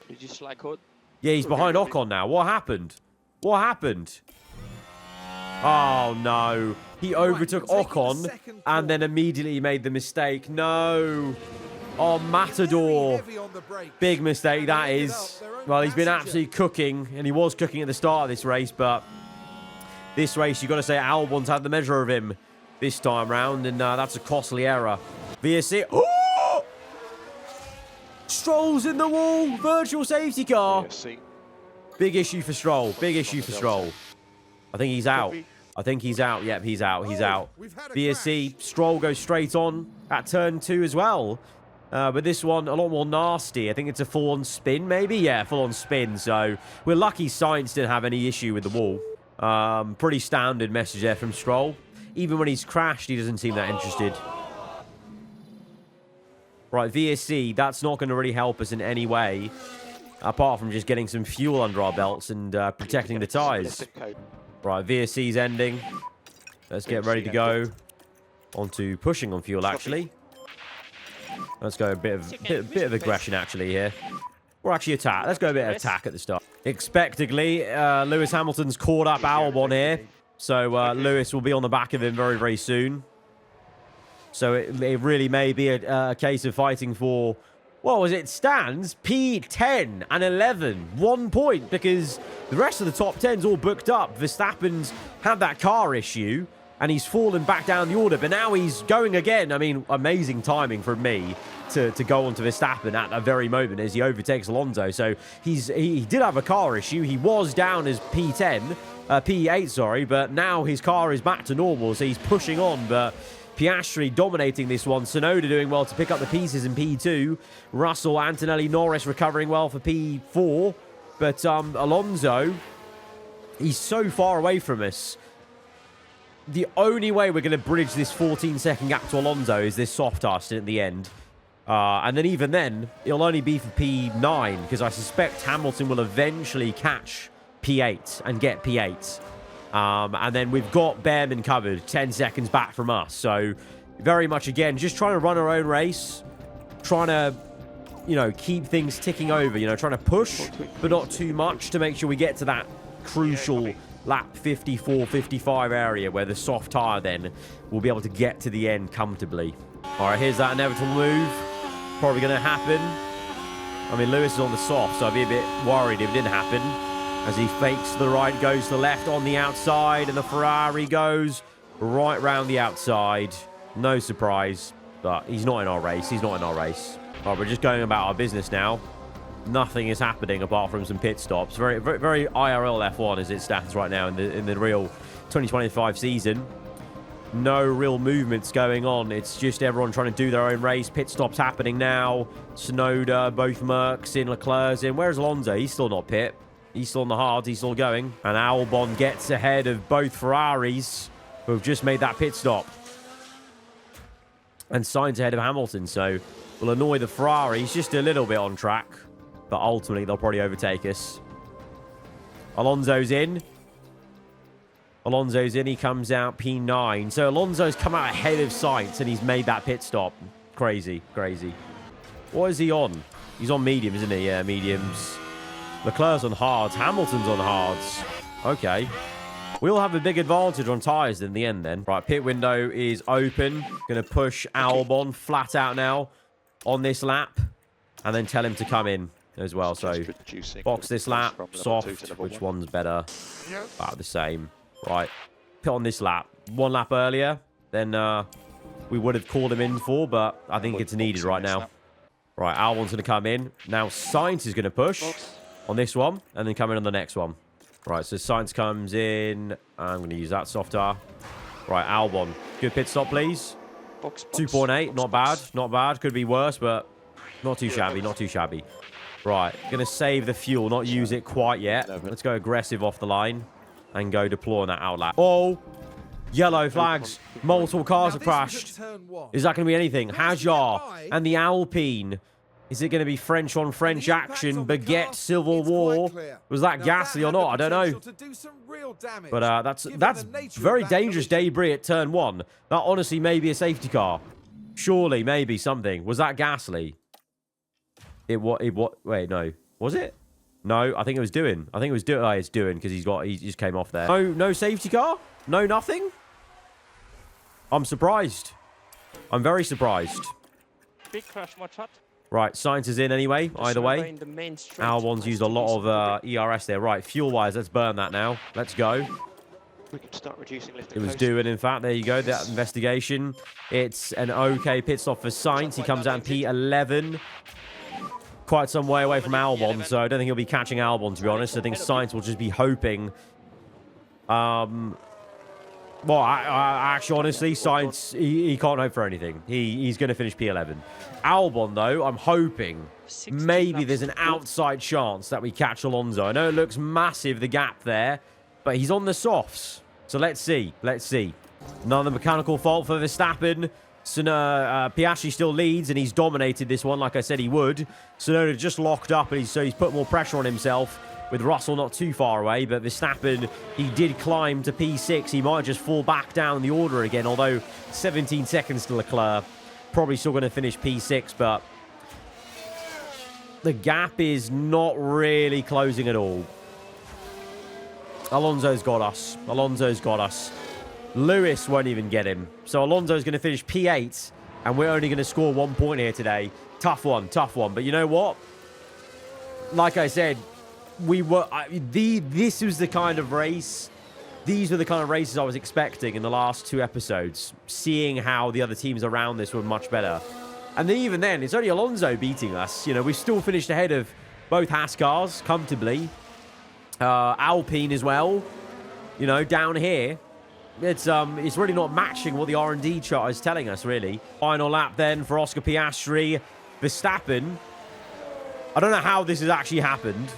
Did you slack hood? Yeah, he's behind Ocon now. What happened? What happened? Oh no. He overtook Ocon and then immediately made the mistake. No. Oh, Matador. Big mistake, that is. Well, he's been absolutely cooking, and he was cooking at the start of this race, but this race, you've got to say Albon's had the measure of him this time round, and that's a costly error. VSC. Oh! Stroll's in the wall. Virtual safety car. Big issue for Stroll. Big issue for Stroll. I think he's out. I think he's out. Yep, he's out. He's out. VSC. Stroll goes straight on at turn 2 as well. But this one, a lot more nasty. I think it's a full-on spin, maybe? Yeah, full-on spin. So we're lucky Sainz didn't have any issue with the wall. Pretty standard message there from Stroll. Even when he's crashed, he doesn't seem that interested. Right, VSC, that's not going to really help us in any way. Apart from just getting some fuel under our belts and protecting the tyres. Right, VSC's ending. Let's get ready to go. On to pushing on fuel, actually. Let's go a bit of aggression, actually, here. Or actually attack. Let's go a bit of attack at the start. Expectedly, Lewis Hamilton's caught up Albon here. So Lewis will be on the back of him very, very soon. So it really may be a case of fighting for, what was it? Stands P10 and 11. 1 point, because the rest of the top 10's all booked up. Verstappen's had that car issue, and he's fallen back down the order, but now he's going again. I mean, amazing timing from me to go on to Verstappen at that very moment as he overtakes Alonso. So he did have a car issue. He was down as P8, sorry, but now his car is back to normal, so he's pushing on, but Piastri dominating this one. Tsunoda doing well to pick up the pieces in P2. Russell, Antonelli, Norris recovering well for P4, but Alonso, he's so far away from us. The only way we're going to bridge this 14-second gap to Alonso is this soft tire at the end. And then even then, it'll only be for P9, because I suspect Hamilton will eventually catch P8 and get P8. And then we've got Behrman covered 10 seconds back from us. So very much, again, just trying to run our own race. Trying to, you know, keep things ticking over. You know, trying to push, but not too much to make sure we get to that crucial lap 54, 55 area where the soft tyre then will be able to get to the end comfortably. All right, here's that inevitable move. Probably going to happen. I mean, Lewis is on the soft, so I'd be a bit worried if it didn't happen. As he fakes to the right, goes to the left on the outside, and the Ferrari goes right round the outside. No surprise, but he's not in our race. He's not in our race. All right, we're just going about our business now. Nothing is happening apart from some pit stops. Very, very, very IRL F1 as it stands right now in the real 2025 season. No real movements going on. It's just everyone trying to do their own race. Pit stops happening now. Tsunoda, both Mercs in, Leclerc's in. Where's Alonso? He's still not pit. He's still on the hards. He's still going. And Albon gets ahead of both Ferraris who have just made that pit stop. And Sainz ahead of Hamilton. So will annoy the Ferraris just a little bit on track. But ultimately, they'll probably overtake us. Alonso's in. Alonso's in. He comes out P9. So Alonso's come out ahead of Sainz and he's made that pit stop. Crazy, crazy. What is he on? He's on mediums, isn't he? Yeah, mediums. Leclerc's on hards. Hamilton's on hards. Okay. We'll have a big advantage on tyres in the end then. Right, pit window is open. Going to push Albon flat out now on this lap. And then tell him to come in as well. So box this lap, soft. Which one's better? About the same. Right. Pit on this lap. One lap earlier, then we would have called him in for, but I think it's needed right now. Right, Albon's going to come in. Now Sainz is going to push on this one, and then come in on the next one. Right, so Sainz comes in. I'm going to use that soft tire. Right, Albon. Good pit stop, please. 2.8, not bad. Not bad. Could be worse, but not too shabby. Not too shabby. Right, going to save the fuel, not use it quite yet. Let's go aggressive off the line and go deploy on that outlap. Oh, Yellow flags. Multiple cars have Now, this was crashed. at turn 1. Is that going to be anything? Managed to get Hajar by. and the Alpine. Is it going to be French on French The impact action? on the Baguette car, Civil it's War. quite clear. Was that Now, ghastly or had not? the I don't know. potential to do some real damage, But that's given that's the nature of very that dangerous collision. debris at turn 1. That honestly may be a safety car. Surely, maybe something. Was that ghastly? What? Wait, no. Was it? No, I think it was doing. I think it was doing. Oh, it's doing because he just came off there. No safety car. No nothing. I'm surprised. I'm very surprised. Big crash, watch out. Right, Sainz is in anyway. Either way, In the main straight. Albon's used a lot of ERS there. Right, fuel-wise, let's burn that now. Let's go. We can start reducing lift. It was doing, in fact. There you go, that investigation. It's an okay pit stop for Sainz. He comes out in P11. Quite some way away from Albon, so I don't think he'll be catching Albon, to be honest. I think Sainz will just be hoping. Well, I actually, honestly, Sainz, he can't hope for anything. He's going to finish P11. Albon, though, I'm hoping maybe there's an outside chance that we catch Alonso. I know it looks massive, the gap there, but he's on the softs. So let's see. Let's see. Another mechanical fault for Verstappen. Piastri still leads, and he's dominated this one like I said he would. Tsunoda just locked up, and he's put more pressure on himself. With Russell not too far away, but Verstappen, he did climb to P6. He might just fall back down the order again, although 17 seconds to Leclerc. Probably still going to finish P6, but the gap is not really closing at all. Alonso's got us. Alonso's got us. Lewis won't even get him. So Alonso's going to finish P8, and we're only going to score 1 point here today. Tough one, tough one. But you know what? Like I said, this was the kind of race. These were the kind of races I was expecting in the last 2 episodes. Seeing how the other teams around this were much better. And even then, it's only Alonso beating us. You know, we still finished ahead of both Haas cars comfortably. Alpine as well. You know, down here. It's really not matching what the R&D chart is telling us, really. Final lap then for Oscar Piastri. Verstappen. I don't know how this has actually happened.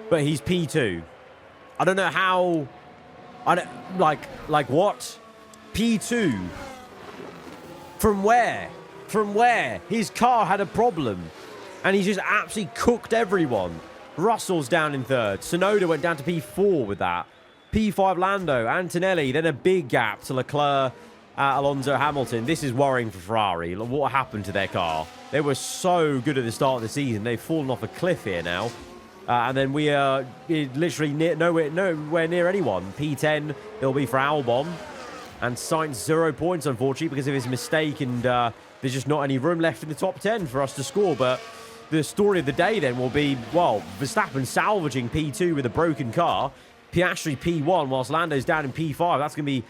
But he's P2. I don't know how. I don't like what? P2. From where? From where? His car had a problem, and he just absolutely cooked everyone. Russell's down in 3rd. Tsunoda went down to P4 with that. P5 Lando, Antonelli. Then a big gap to Leclerc, Alonso, Hamilton. This is worrying for Ferrari. What happened to their car? They were so good at the start of the season. They've fallen off a cliff here now. And then we are literally nowhere near anyone. P10, it'll be for Albon. And Sainz 0 points, unfortunately, because of his mistake. And there's just not any room left in the top 10 for us to score. But the story of the day then will be, well, Verstappen salvaging P2 with a broken car. Piastri P1, whilst Lando's down in P5. That's going to be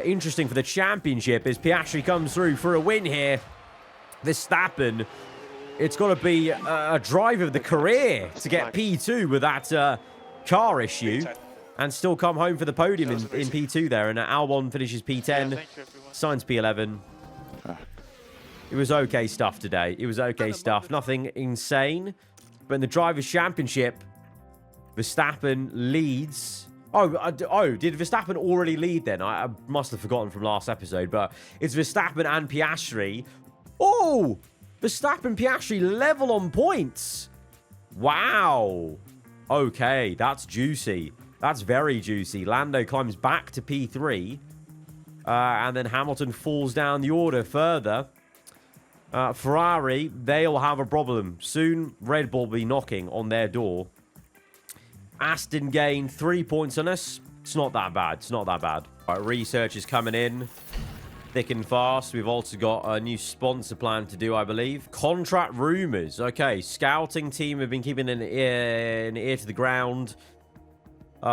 interesting for the championship as Piastri comes through for a win here. Verstappen... It's got to be a drive of the career to get P2 with that car issue and still come home for the podium in P2 there. And Albon finishes P10, Sainz P11. It was okay stuff today. It was okay stuff. Nothing insane. But in the Drivers' Championship, Verstappen leads. Oh, did Verstappen already lead then? I must have forgotten from last episode. But it's Verstappen and Piastri. Oh! Verstappen Piastri level on points. Wow. Okay, that's juicy. That's very juicy. Lando climbs back to P3. And then Hamilton falls down the order further. Ferrari, they'll have a problem. Soon, Red Bull will be knocking on their door. Aston gained 3 points on us. It's not that bad. It's not that bad. Right, research is coming in. Thick and fast. We've also got a new sponsor plan to do, I believe. Contract rumors. Okay, scouting team have been keeping an ear to the ground. Here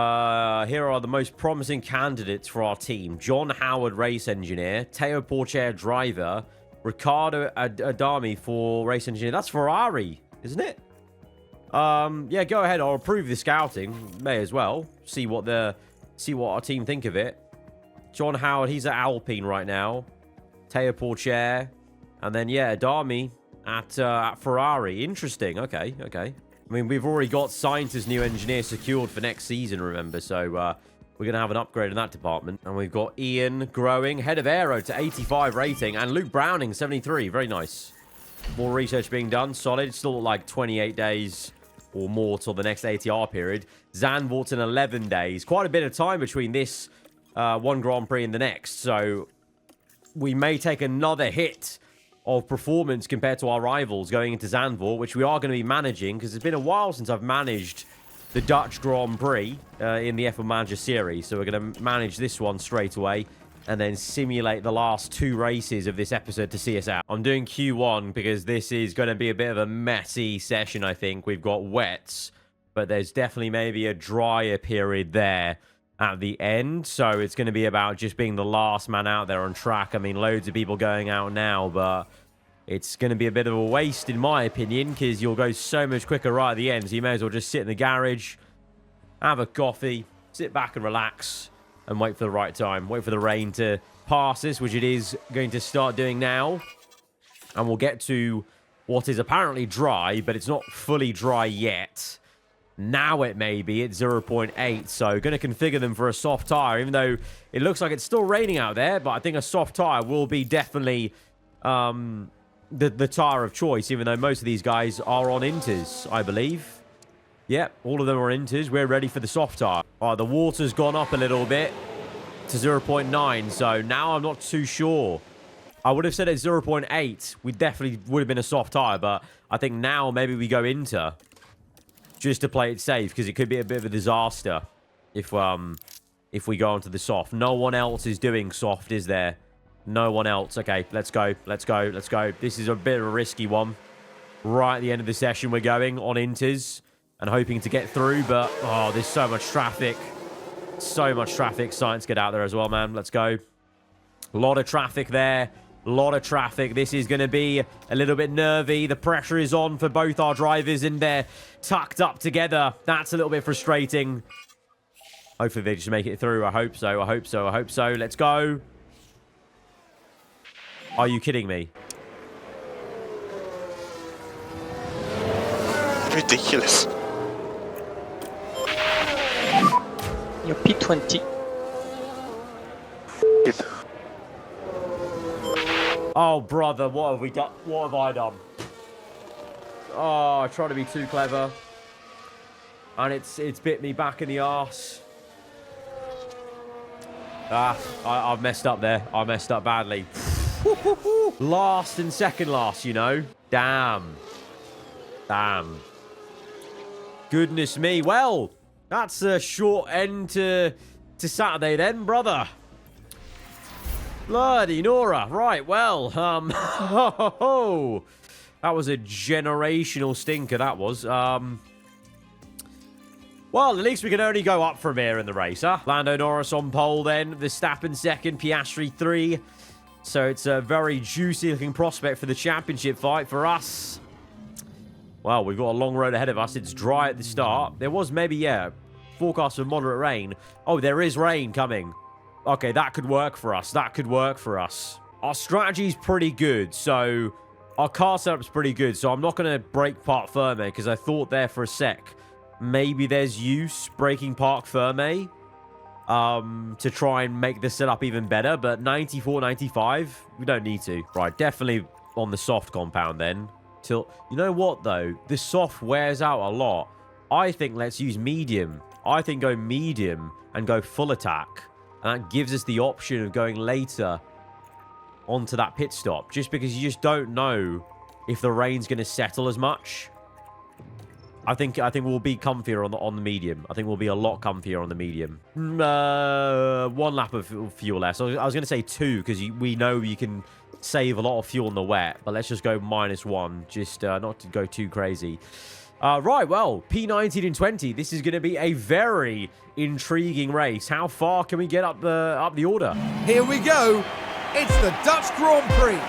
are the most promising candidates for our team. John Howard, race engineer. Teo Porcher, driver. Ricardo Adami for race engineer. That's Ferrari, isn't it? Yeah, go ahead. I'll approve the scouting. May as well. See what our team think of it. John Howard, he's at Alpine right now. Teo Porcher. And then, yeah, Adami at Ferrari. Interesting. Okay. I mean, we've already got Sainz's new engineer secured for next season, remember? So, we're going to have an upgrade in that department. And we've got Ian growing, head of aero to 85 rating, and Luke Browning, 73. Very nice. More research being done. Solid. Still like 28 days or more till the next ATR period. Zandvoort's in 11 days. Quite a bit of time between this one Grand Prix and the next. So we may take another hit of performance compared to our rivals going into Zandvoort, which we are going to be managing, because it's been a while since I've managed the Dutch Grand Prix in the F1 Manager series. So we're going to manage this one straight away and then simulate the last 2 races of this episode to see us out. I'm doing Q1 because this is going to be a bit of a messy session, I think. We've got wets, but there's definitely maybe a drier period there at the end. So it's going to be about just being the last man out there on track. I mean, loads of people going out now, but it's going to be a bit of a waste, in my opinion, because you'll go so much quicker right at the end. So you may as well just sit in the garage, have a coffee, sit back and relax, and wait for the right time. Wait for the rain to pass us, which it is going to start doing now. And we'll get to what is apparently dry, but it's not fully dry yet. Now it may be at 0.8, so going to configure them for a soft tire, even though it looks like it's still raining out there. But I think a soft tire will be definitely the tire of choice, even though most of these guys are on inters, I believe. Yep, all of them are inters. We're ready for the soft tire. All right, the water's gone up a little bit to 0.9, so now I'm not too sure. I would have said at 0.8, we definitely would have been a soft tire, but I think now maybe we go inter just to play it safe, because it could be a bit of a disaster if we go onto the soft. No one else is doing soft, is there? No one else. Okay, let's go. Let's go. Let's go. This is a bit of a risky one. Right at the end of the session, we're going on inters and hoping to get through, but oh, there's so much traffic. So much traffic. Science, get out there as well, man. Let's go. A lot of traffic there. A lot of traffic. This is going to be a little bit nervy. The pressure is on for both our drivers, and they're tucked up together. That's a little bit frustrating. Hopefully they just make it through. I hope so. I hope so. I hope so. Let's go. Are you kidding me? Ridiculous. You're P20. Oh, brother, what have we done? What have I done? Oh, I tried to be too clever. And it's bit me back in the arse. Ah, I've messed up there. I messed up badly. Last and second last, you know. Damn. Damn. Goodness me. Well, that's a short end to Saturday then, brother. Bloody Nora. Right, well, that was a generational stinker, that was. Well, at least we can only go up from here in the race, huh? Lando Norris on pole then. Verstappen second, Piastri 3. So it's a very juicy-looking prospect for the championship fight for us. Well, we've got a long road ahead of us. It's dry at the start. There was maybe, yeah, forecast of moderate rain. Oh, there is rain coming. Okay, that could work for us. That could work for us. Our strategy's pretty good, so our car setup's pretty good. So I'm not going to break Parc Ferme, because I thought there for a sec, maybe there's use breaking Parc Ferme to try and make the setup even better. But 94, 95, we don't need to. Right, definitely on the soft compound then. You know what, though? The soft wears out a lot. I think let's use medium. I think go medium and go full attack. And that gives us the option of going later onto that pit stop. Just because you just don't know if the rain's going to settle as much. I think we'll be comfier on the medium. I think we'll be a lot comfier on the medium. 1 lap of fuel less. I was going to say 2, because we know you can save a lot of fuel in the wet. But let's just go -1, just not to go too crazy. Right, well, P19 and 20. This is going to be a very intriguing race. How far can we get up the order? Here we go. It's the Dutch Grand Prix.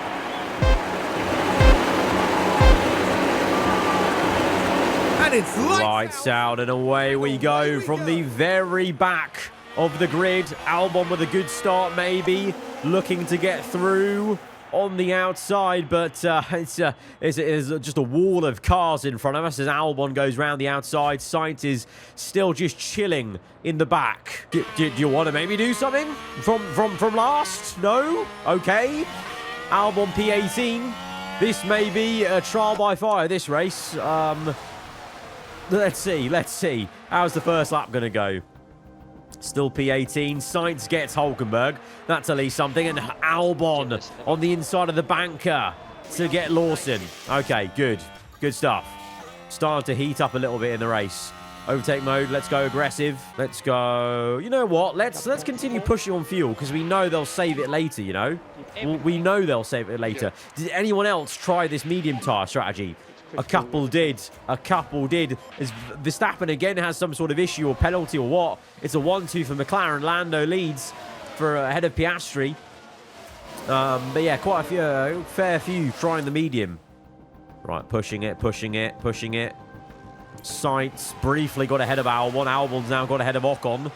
And it's lights out and away we go from the very back of the grid. Albon with a good start, maybe looking to get through. on the outside, but it's just a wall of cars in front of us as Albon goes round the outside. Sainz is still just chilling in the back. Do you want to maybe do something from last? No? Okay. Albon P18. This may be a trial by fire, this race. Let's see. How's the first lap going to go? Still P18. Sainz gets Hulkenberg. That's at least something. And Albon on the inside of the banker to get Lawson. Okay, good. Good stuff. Starting to heat up a little bit in the race. Overtake mode. Let's go aggressive. Let's go. You know what? Let's continue pushing on fuel because we know they'll save it later, you know? We know they'll save it later. Did anyone else try this medium tire strategy? A couple did. As Verstappen again has some sort of issue or penalty or what. It's a 1-2 for McLaren. Lando leads for ahead of Piastri. But yeah, quite a fair few trying the medium. Right, pushing it. Sainz briefly got ahead of Albon. Albon's now got ahead of Ocon.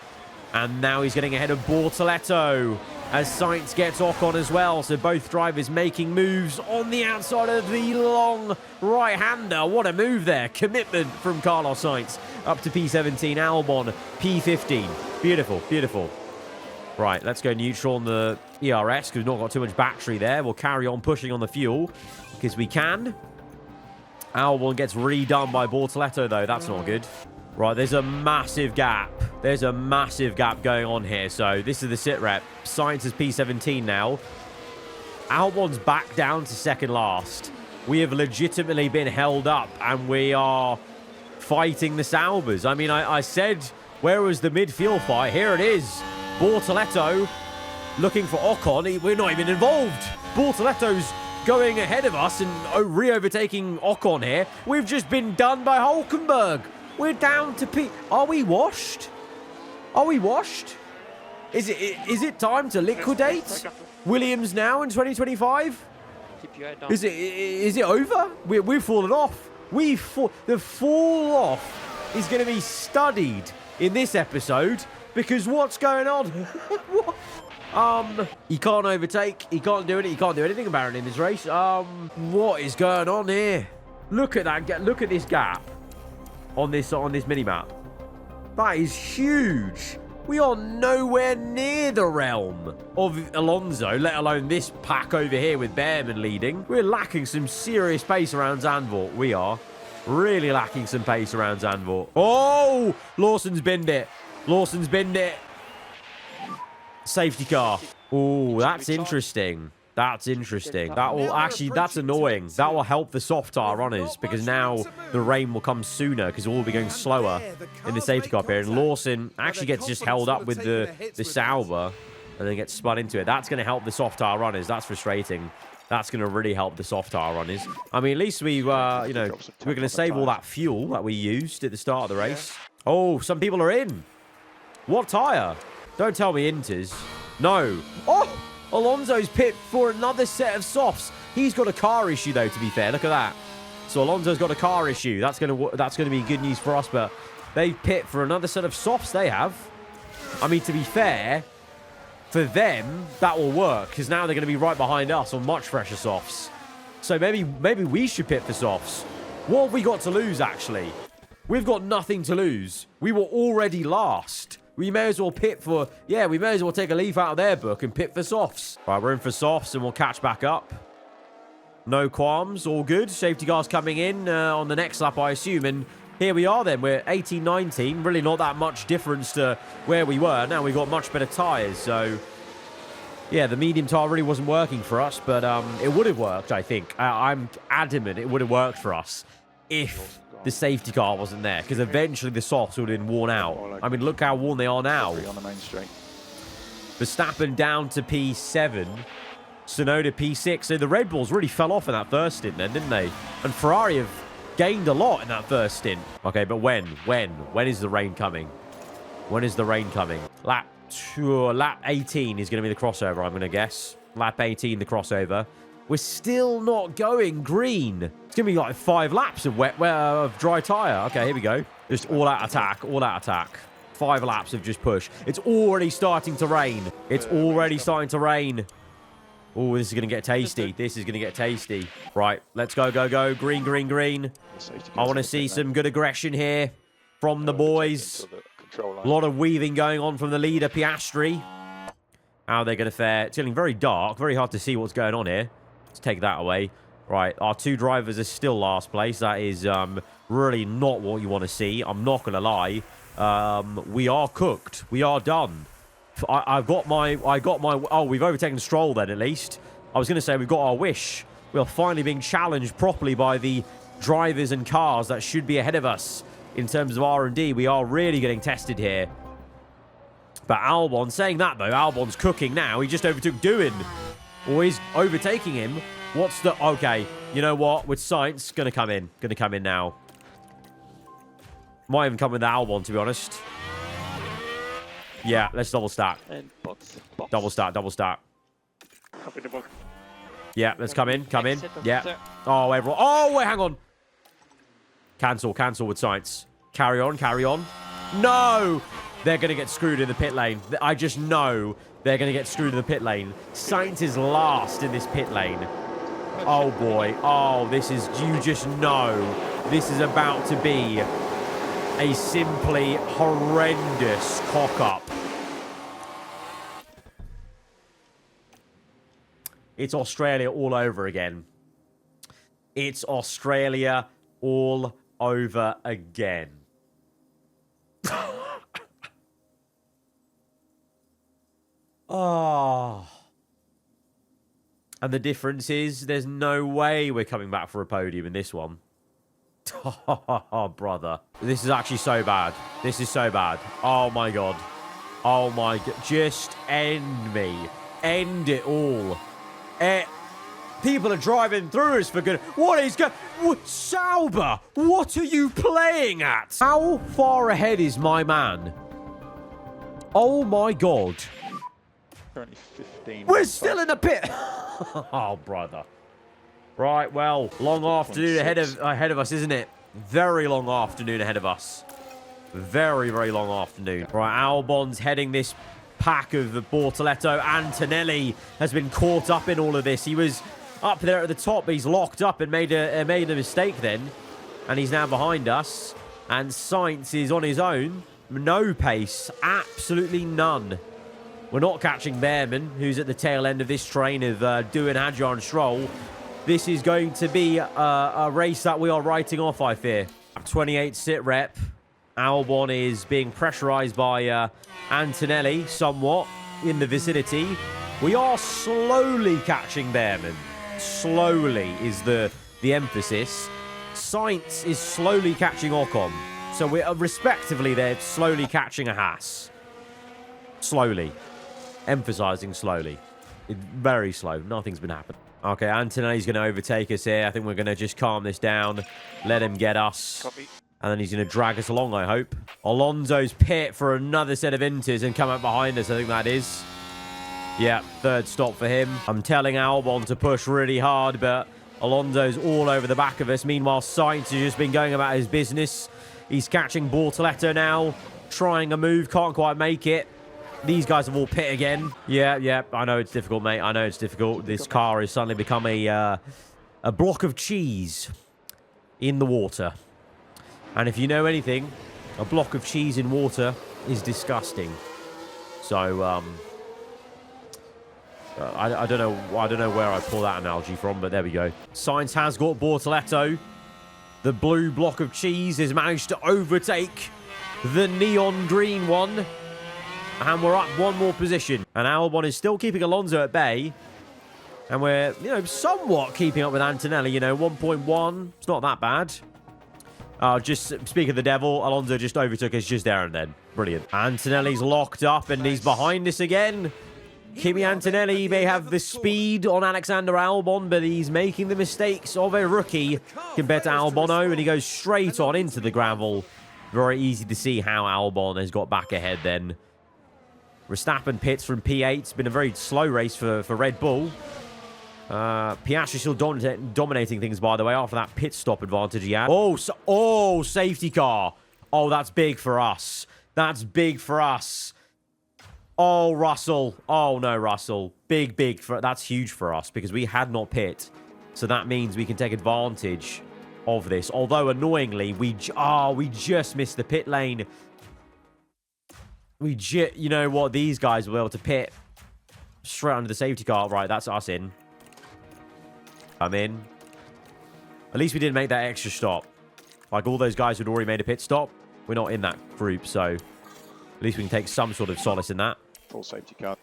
And now he's getting ahead of Bortoletto as Sainz gets Ocon as well. So both drivers making moves on the outside of the long right-hander. What a move there. Commitment from Carlos Sainz. Up to P17. Albon, P15. Beautiful, beautiful. Right, let's go neutral on the ERS because we've not got too much battery there. We'll carry on pushing on the fuel because we can. Albon gets redone by Bortoletto, though. That's not good. Right, there's a massive gap. There's a massive gap going on here. So this is the sit rep. Sainz is P17 now. Albon's back down to second last. We have legitimately been held up and we are fighting the Saubers. I mean, I said, where was the midfield fight? Here it is. Bortoletto looking for Ocon. We're not even involved. Bortoletto's going ahead of us and re-overtaking Ocon here. We've just been done by Hulkenberg. We're down to P. Are we washed? Are we washed? Is it time to liquidate Williams now in 2025? Is it over? We've fallen off. The fall off is going to be studied in this episode because what's going on? What? He can't overtake. He can't do it. He can't do anything about it in this race. What is going on here? Look at that. Look at this gap on this mini-map. That is huge. We are nowhere near the realm of Alonso, let alone this pack over here with Behrman leading. We're lacking some serious pace around Zandvoort. We are really lacking some pace around Zandvoort. Oh, Lawson's binned it. Safety car. Oh, that's interesting. That's interesting. That's annoying. That will help the soft tire runners because now the rain will come sooner because we'll all be going slower in the safety car period. And Lawson actually gets just held up with the Sauber and then gets spun into it. That's going to help the soft tire runners. That's frustrating. That's going to really help the soft tire runners. I mean, at least we're going to save all that fuel that we used at the start of the race. Oh, some people are in. What tire? Don't tell me Inters. No. Oh! Alonso's pit for another set of softs. He's got a car issue, though, to be fair. Look at that. So Alonso's got a car issue. That's gonna be good news for us, but they pit for another set of softs they have. I mean, to be fair, for them, that will work, because now they're going to be right behind us on much fresher softs. So maybe we should pit for softs. What have we got to lose, actually? We've got nothing to lose. We were already last. We may as well pit for... Yeah, we may as well take a leaf out of their book and pit for softs. Right, we're in for softs and we'll catch back up. No qualms, all good. Safety cars coming in on the next lap, I assume. And here we are then. We're 18, 19. Really not that much difference to where we were. Now we've got much better tyres. So, yeah, the medium tyre really wasn't working for us. But it would have worked, I think. I'm adamant it would have worked for us if the safety car wasn't there, because eventually the softs would have been worn out. I mean, look how worn they are now. On the main straight. Verstappen down to P7, Tsunoda P6. So the Red Bulls really fell off in that first stint then, didn't they? And Ferrari have gained a lot in that first stint. Okay, but when is the rain coming? When is the rain coming? Lap 18 is going to be the crossover, I'm going to guess. Lap 18, the crossover. We're still not going green. It's going to be like 5 laps of of dry tyre. Okay, here we go. Just all out attack, all out attack. 5 laps of just push. It's already starting to rain. It's already starting to rain. Oh, this is going to get tasty. This is going to get tasty. Right, let's go, go, go. Green, green, green. I want to see some good aggression here from the boys. A lot of weaving going on from the leader, Piastri. How are they going to fare? It's getting very dark. Very hard to see what's going on here. Let's take that away. Right, our two drivers are still last place. That is really not what you want to see. I'm not going to lie. We are cooked. We are done. I got my. Oh, we've overtaken Stroll then, at least. I was going to say we've got our wish. We are finally being challenged properly by the drivers and cars that should be ahead of us in terms of R&D. We are really getting tested here. But Albon, saying that though, Albon's cooking now. He just overtook Doohan. Or he's overtaking him. What's the... Okay, you know what? With Sainz, going to come in. Going to come in now. Might even come with Albon, to be honest. Yeah, let's double stack. And box. Double stack, double stack. Copy the box. Yeah, let's come in, come in. Exit of Yeah. the- Oh, everyone. Oh, wait, hang on. Cancel, cancel with Sainz. Carry on, carry on. No! They're going to get screwed in the pit lane. I just know they're going to get screwed in the pit lane. Sainz is last in this pit lane. Oh, boy. Oh, this is... You just know this is about to be a simply horrendous cock-up. It's Australia all over again. It's Australia all over again. Oh. And the difference is there's no way we're coming back for a podium in this one. Oh, brother. This is actually so bad. This is so bad. Oh, my God. Oh, my God. Just end me. End it all. People are driving through us for good. What is going... Sauber, what are you playing at? How far ahead is my man? Oh, my God. Currently 15. We're still in the pit. Oh, brother. Right, well, long afternoon ahead of us, isn't it? Very long afternoon ahead of us. Very, very long afternoon. Right, Albon's heading this pack of the Bortoletto. Antonelli has been caught up in all of this. He was up there at the top. He's locked up and made a mistake then. And he's now behind us. And Sainz is on his own. No pace. Absolutely none. We're not catching Behrman, who's at the tail end of this train of Doohan, Hadjar and Stroll. This is going to be a race that we are writing off, I fear. 28 sit rep. Albon is being pressurized by Antonelli somewhat in the vicinity. We are slowly catching Behrman. Slowly is the emphasis. Sainz is slowly catching Ocon. So we're respectively, they're slowly catching a Haas. Slowly. Emphasizing slowly. Very slow. Nothing's been happening. Okay, Antonelli's going to overtake us here. I think we're going to just calm this down. Let him get us. Copy. And then he's going to drag us along, I hope. Alonso's pit for another set of inters and come up behind us, I think that is. Yeah, third stop for him. I'm telling Albon to push really hard, but Alonso's all over the back of us. Meanwhile, Sainz has just been going about his business. He's catching Bortoletto now. Trying a move, can't quite make it. These guys have all pit again. Yeah, I know it's difficult, mate. I know it's difficult. This car has suddenly become a block of cheese in the water. And if you know anything, a block of cheese in water is disgusting. So, I don't know where I pull that analogy from, but there we go. Sainz has got Bortoletto. The blue block of cheese has managed to overtake the neon green one. And we're up one more position. And Albon is still keeping Alonso at bay. And we're, somewhat keeping up with Antonelli. 1.1. It's not that bad. Just speak of the devil, Alonso just overtook us just there and then. Brilliant. Antonelli's locked up and he's behind us again. Kimi Antonelli may have the speed on Alexander Albon, but he's making the mistakes of a rookie compared to Albono, and he goes straight on into the gravel. Very easy to see how Albon has got back ahead then. Verstappen pits from P8. It's been a very slow race for Red Bull. Piastri still dominating things, by the way, after that pit stop advantage he had. Oh, safety car. Oh, that's big for us. That's big for us. Oh, Russell. Oh, no, Russell. Big, big. That's huge for us because we had not pit. So that means we can take advantage of this. Although, annoyingly, we just missed the pit lane. You know what? These guys will be able to pit straight under the safety car. Right, that's us in. I'm in. At least we didn't make that extra stop. Like all those guys who'd already made a pit stop. We're not in that group, so at least we can take some sort of solace in that. Full safety car.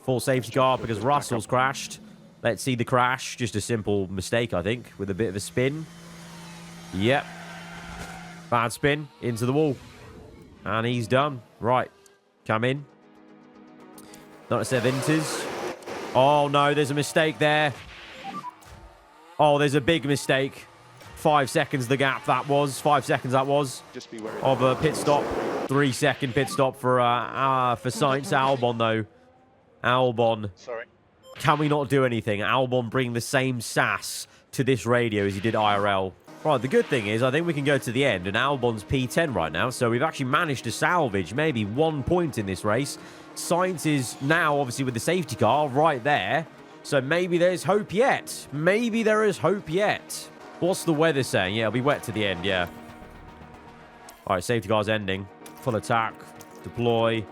Full safety car because Russell's crashed. Let's see the crash. Just a simple mistake, I think, with a bit of a spin. Yep. Bad spin into the wall. And he's done. Right. Come in. Not a Vinters. Oh, no. There's a mistake there. Oh, there's a big mistake. 5 seconds the gap that was. 5 seconds that was. Just be wary of a pit stop. 3-second pit stop for Sainz. Albon, though. Albon. Sorry. Can we not do anything? Albon bring the same sass to this radio as he did IRL. Right, the good thing is I think we can go to the end, and Albon's P10 right now, so we've actually managed to salvage maybe 1 point in this race. Sainz is now, obviously, with the safety car right there, so maybe there's hope yet. Maybe there is hope yet. What's the weather saying? Yeah, it'll be wet to the end, yeah. All right, safety car's ending. Full attack. Deploy.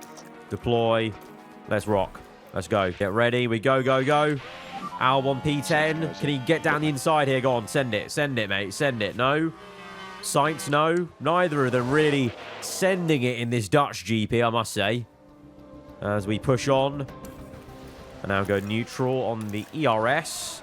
Deploy. Let's rock. Let's go. Get ready. We go, go, go. Albon P10. Can he get down the inside here? Go on. Send it. Send it, mate. Send it. No. Sainz, no. Neither of them really sending it in this Dutch GP, I must say. As we push on. And now go neutral on the ERS.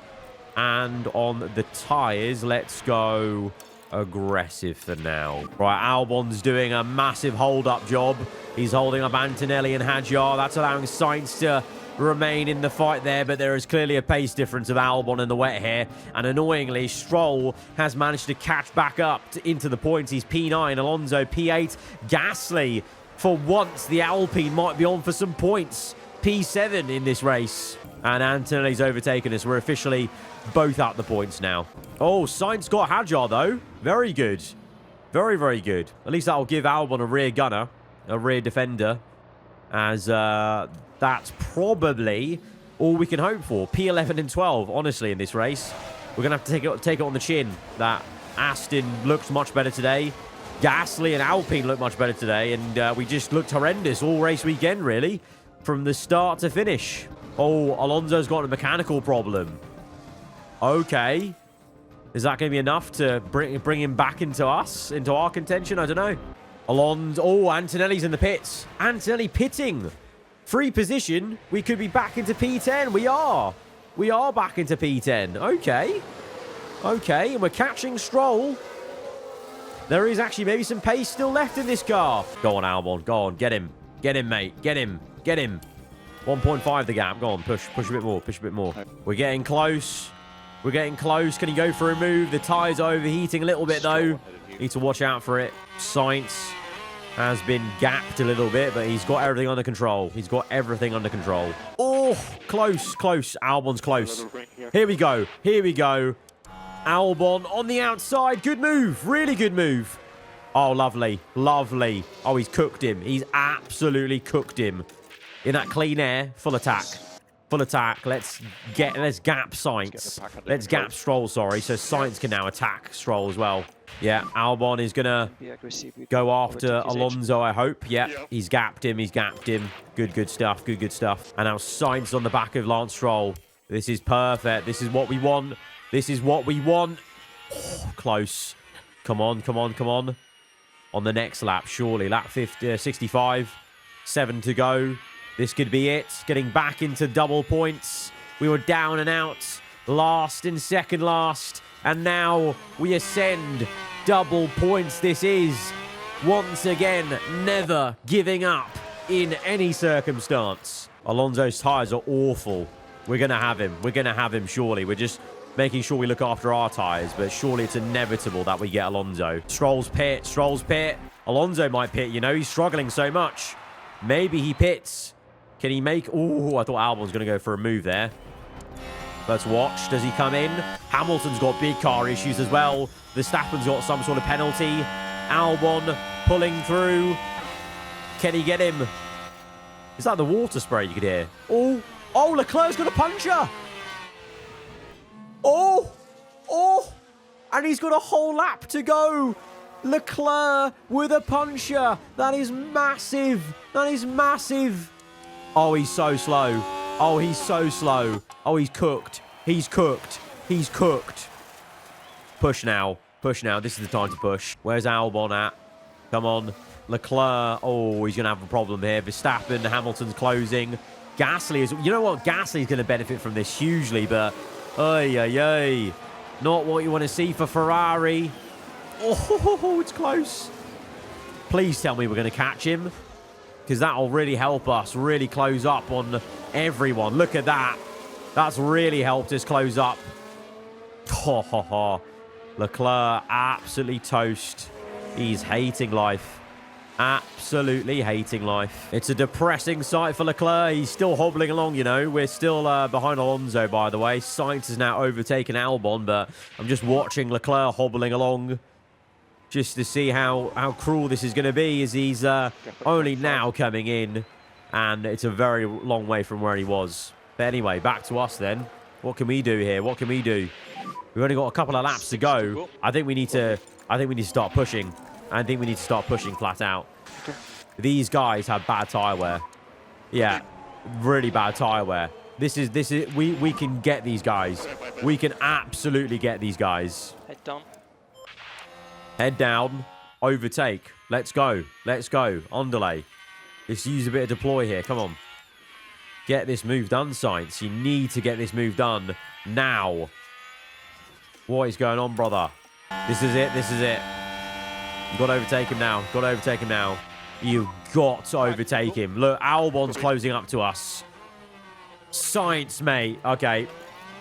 And on the tyres, let's go aggressive for now. Right, Albon's doing a massive hold-up job. He's holding up Antonelli and Hadjar. That's allowing Sainz to remain in the fight there, but there is clearly a pace difference of Albon in the wet here. And annoyingly, Stroll has managed to catch back up into the points. He's P9, Alonso P8. Gasly, for once, the Alpine might be on for some points. P7 in this race. And Antonelli's overtaken us. We're officially both at the points now. Oh, Sainz got Hadjar, though. Very good. Very, very good. At least that'll give Albon a rear gunner, a rear defender, as that's probably all we can hope for. P11 and 12, honestly, in this race. We're going to have to take it on the chin. That Aston looked much better today. Gasly and Alpine looked much better today. And we just looked horrendous all race weekend, really, from the start to finish. Oh, Alonso's got a mechanical problem. Okay. Is that going to be enough to bring him back into us, into our contention? I don't know. Alonso. Oh, Antonelli's in the pits. Antonelli pitting. Free position. We could be back into P10. We are. We are back into P10. Okay. Okay, and we're catching Stroll. There is actually maybe some pace still left in this car. Go on, Albon. Go on. Get him. Get him, mate. Get him. Get him. 1.5 the gap. Go on. Push. Push a bit more. Push a bit more. We're getting close. We're getting close. Can he go for a move? The tyres are overheating a little bit, though. Need to watch out for it. Sainz has been gapped a little bit, but he's got everything under control. He's got everything under control. Oh, close, close. Albon's close. Here we go. Here we go. Albon on the outside. Good move. Really good move. Oh, lovely. Lovely. Oh, he's cooked him. He's absolutely cooked him. In that clean air, full attack. Full attack. Let's gap Sainz. Let's gap Stroll, sorry. So Sainz can now attack Stroll as well. Yeah, Albon is going to go after Alonso, I hope. Yeah, he's gapped him. He's gapped him. Good, good stuff. Good, good stuff. And now Sainz on the back of Lance Stroll. This is perfect. This is what we want. This is what we want. Oh, close. Come on, come on, come on. On the next lap, surely. Lap 65. 7 to go. This could be it. Getting back into double points. We were down and out. Last and second last. And now we ascend. Double points this is. Once again, never giving up in any circumstance. Alonso's tyres are awful. We're going to have him. We're going to have him, surely. We're just making sure we look after our tyres. But surely it's inevitable that we get Alonso. Stroll's pit. Stroll's pit. Alonso might pit, you know. He's struggling so much. Maybe he pits. Can he make... Oh, I thought Albon's going to go for a move there. Let's watch. Does he come in? Hamilton's got big car issues as well. Verstappen's got some sort of penalty. Albon pulling through. Can he get him? Is that the water spray you could hear? Oh, oh, Leclerc's got a puncher. Oh, oh, and he's got a whole lap to go. Leclerc with a puncher. That is massive. That is massive. Oh, he's so slow. Oh, he's so slow. Oh, he's cooked. He's cooked. He's cooked. Push now. Push now. This is the time to push. Where's Albon at? Come on. Leclerc. Oh, he's going to have a problem here. Verstappen, Hamilton's closing. Gasly is... You know what? Gasly's going to benefit from this hugely, but... Ay, ay, ay. Not what you want to see for Ferrari. Oh, it's close. Please tell me we're going to catch him, because that'll really help us really close up on everyone. Look at that. That's really helped us close up. Ho, ho, ho. Leclerc, absolutely toast. He's hating life. Absolutely hating life. It's a depressing sight for Leclerc. He's still hobbling along, you know. We're still behind Alonso, by the way. Sainz has now overtaken Albon, but I'm just watching Leclerc hobbling along just to see how cruel this is going to be, as he's only now coming in, and it's a very long way from where he was. But anyway, back to us then. What can we do here? What can we do? We've only got a couple of laps to go. I think we need to start pushing. I think we need to start pushing flat out. These guys have bad tyre wear. Yeah, really bad tyre wear. We can get these guys. We can absolutely get these guys. Head down. Head down. Overtake. Let's go. Let's go. Underlay. Let's use a bit of deploy here. Come on. Get this move done, Sainz. You need to get this move done now. What is going on, brother? This is it. This is it. You've got to overtake him now. Got to overtake him now. You've got to overtake him. Look, Albon's closing up to us. Sainz, mate. Okay.